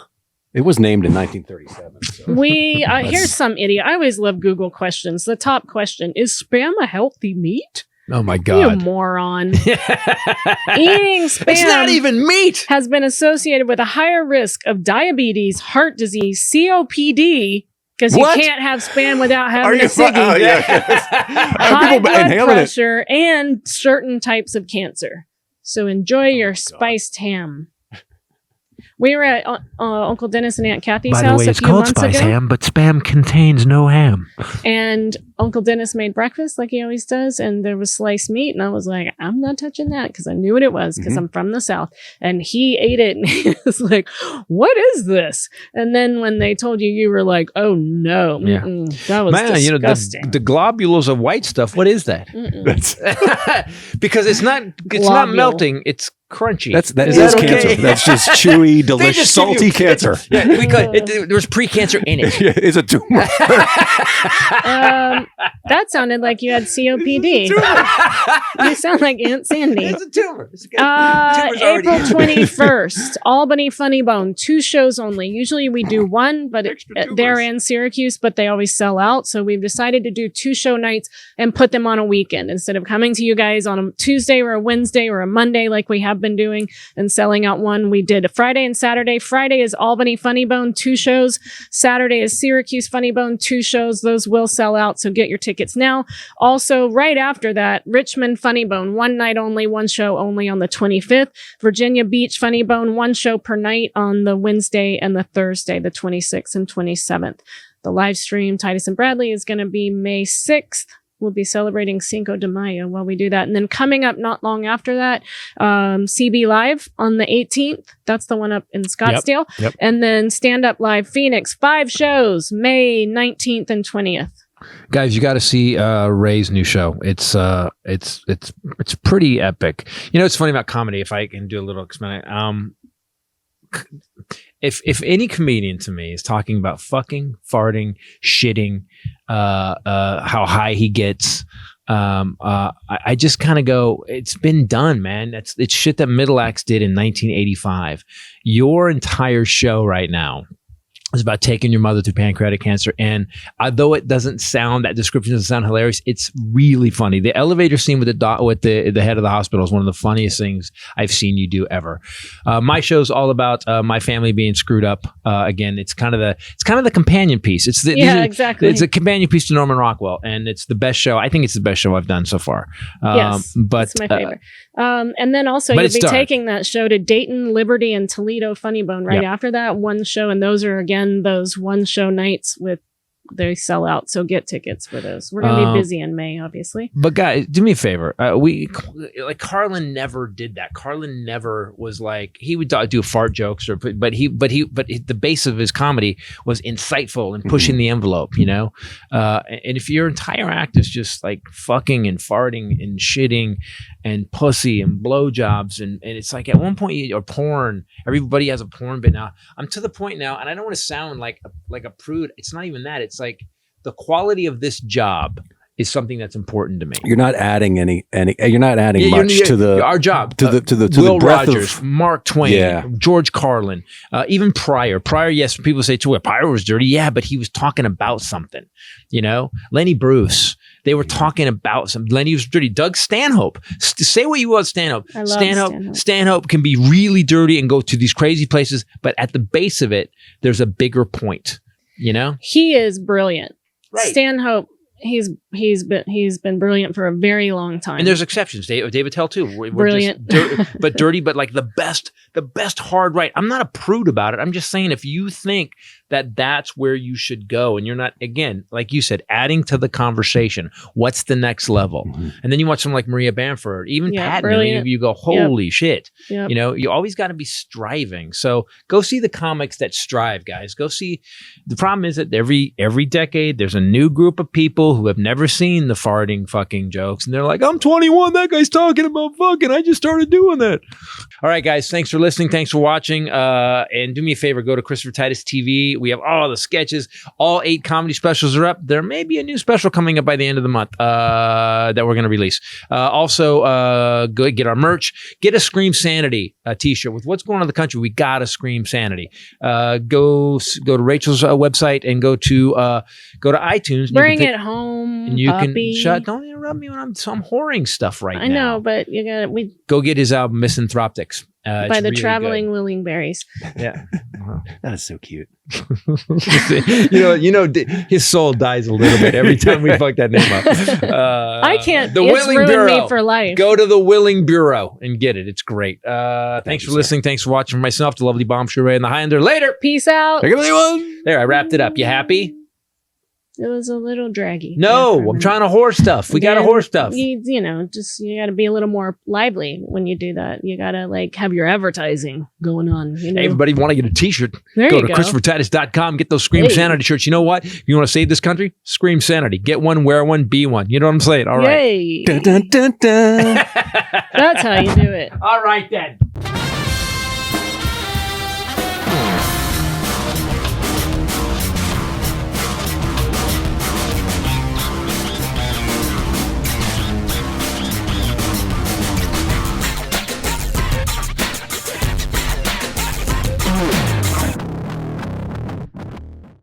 D: It was named in 1937. So.
C: We here's some idiot. I always love Google questions. The top question is: Spam a healthy meat?
A: Oh my
C: You
A: God.
C: moron! Eating spam
A: It's not even meat.
C: has been associated with a higher risk of diabetes, heart disease, COPD. Because you
A: What?
C: can't have spam without
D: Are
C: having
D: you
C: a ciggy.
D: oh, yeah.
C: High
D: People
C: blood
D: inhaling it.
C: pressure and certain types of cancer. So enjoy your spiced ham. We were at Uncle Dennis and Aunt Kathy's house a few months ago.
A: Ham, but spam contains no ham.
C: And Uncle Dennis made breakfast like he always does, and there was sliced meat, and I was like, I'm not touching that because I knew what it was because I'm from the South. And he ate it, and he was like, what is this? And then when they told you, you were like, oh no, that was disgusting.
A: The globules of white stuff. What is that? Because it's not melting. It's crunchy.
D: That is
A: okay?
D: cancer. That's just chewy, delicious, salty cancer.
A: There's pre-cancer in it.
D: It's a tumor.
C: That sounded like you had COPD. You sound like Aunt Sandy.
A: It's a tumor.
C: April 21st, Albany Funny Bone, 2 shows only. Usually we do one, but they're in Syracuse, but they always sell out. So we've decided to do 2 show nights and put them on a weekend instead of coming to you guys on a Tuesday or a Wednesday or a Monday like we have been doing and selling out one. We did a Friday and Saturday. Friday is Albany Funny Bone, 2 shows. Saturday is Syracuse Funny Bone, 2 shows. Those will sell out, so get your tickets now. Also, right after that, Richmond Funny Bone, 1 night only, 1 show only on the 25th. Virginia Beach Funny Bone, 1 show per night on the Wednesday and the Thursday, the 26th and 27th. The live stream, Titus and Bradley, is going to be May 6th. We'll be celebrating Cinco de Mayo while we do that. And then coming up not long after that, CB Live on the 18th. That's the one up in Scottsdale.
A: Yep.
C: And then Stand Up Live Phoenix, 5 shows, May 19th and 20th.
A: Guys, you got to see Ray's new show. It's pretty epic. You know, it's funny about comedy. If I can do a little experiment, if any comedian to me is talking about fucking, farting, shitting, how high he gets, I just kind of go, it's been done, man. It's shit that Middle Acts did in 1985. Your entire show right now is about taking your mother through pancreatic cancer. And though it doesn't sound, that description doesn't sound hilarious, it's really funny. The elevator scene with the head of the hospital is one of the funniest things I've seen you do ever. My show's all about my family being screwed up. Again, it's kind of the companion piece.
C: Exactly.
A: It's a companion piece to Norman Rockwell, and it's the best show. I think it's the best show I've done so far.
C: Yes,
A: but
C: it's my favorite. And then also you'll be taking that show to Dayton, Liberty, and Toledo Funny Bone right after that, 1 show. And those are, again, those 1 show nights they sell out, so get tickets for those. We're gonna be busy in May, obviously.
A: But guys, do me a favor. Carlin never did that. Carlin never was like, he would do fart jokes, but the base of his comedy was insightful and pushing the envelope, you know. And if your entire act is just like fucking and farting and shitting and pussy and blowjobs, and it's like at one point or porn. Everybody has a porn bit now. I'm to the point now, and I don't want to sound like a prude. It's not even that. It's like the quality of this job is something that's important to me.
D: You're not adding you're not adding much to
A: our job.
D: To
A: Will
D: the breadth
A: Rogers,
D: of
A: Mark Twain, George Carlin, even Pryor. Pryor, yes, people say too, Pryor was dirty. Yeah, but he was talking about something, you know? Lenny Bruce. They were talking about some. Lenny was dirty. Doug Stanhope. Say what you want, Stanhope.
C: I love
A: Stanhope can be really dirty and go to these crazy places, but at the base of it, there's a bigger point. You know,
C: he is brilliant.
A: Right.
C: Stanhope. He's been brilliant for a very long time.
A: And there's exceptions. David Tell too. We're
C: brilliant,
A: but dirty, but like the best hard right. I'm not a prude about it. I'm just saying if you think that that's where you should go, and you're not, again, like you said, adding to the conversation. What's the next level? Mm-hmm. And then you watch someone like Maria Bamford, even Patton, and you go, holy shit. Yep. You know, you always got to be striving. So go see the comics that strive, guys. Go see. The problem is that every decade there's a new group of people who have never seen the farting fucking jokes, and they're like, I'm 21. That guy's talking about fucking. I just started doing that. All right, guys. Thanks for listening. Thanks for watching. And do me a favor. Go to Christopher Titus TV. We have all the sketches. All 8 comedy specials are up. There may be a new special coming up by the end of the month that we're going to release. Also, go get our merch. Get a Scream Sanity t-shirt. With what's going on in the country, we got to scream sanity. Go to Rachel's website and go to iTunes.
C: Bring it home,
A: and you
C: puppy.
A: can don't interrupt me when I'm whoring stuff right now.
C: I know, but you got
A: go get his album Misanthropics.
C: By the really traveling Willingberries.
A: Yeah.
D: That is so cute.
A: you know, his soul dies a little bit every time we fuck that name up.
C: I can't. It's ruined me for life.
A: Go to the Willing Bureau and get it. It's great. Thanks for listening. Thanks for watching. For myself, the lovely Bomb Sheree and the Highlander. Later.
C: Peace out.
A: There, I wrapped it up. You happy?
C: It was a little draggy.
A: No, I'm trying to horse stuff. We got to horse stuff.
C: You know, you got to be a little more lively when you do that. You got to like have your advertising going on. You know?
A: Hey, everybody want to get a t-shirt?
C: Go
A: to ChristopherTitus.com. Get those Scream Sanity shirts. You know what? If you want to save this country, Scream Sanity. Get one, wear one, be one. You know what I'm saying? All right.
C: Yay.
D: Dun, dun, dun, dun.
C: That's how you do it.
A: All right then.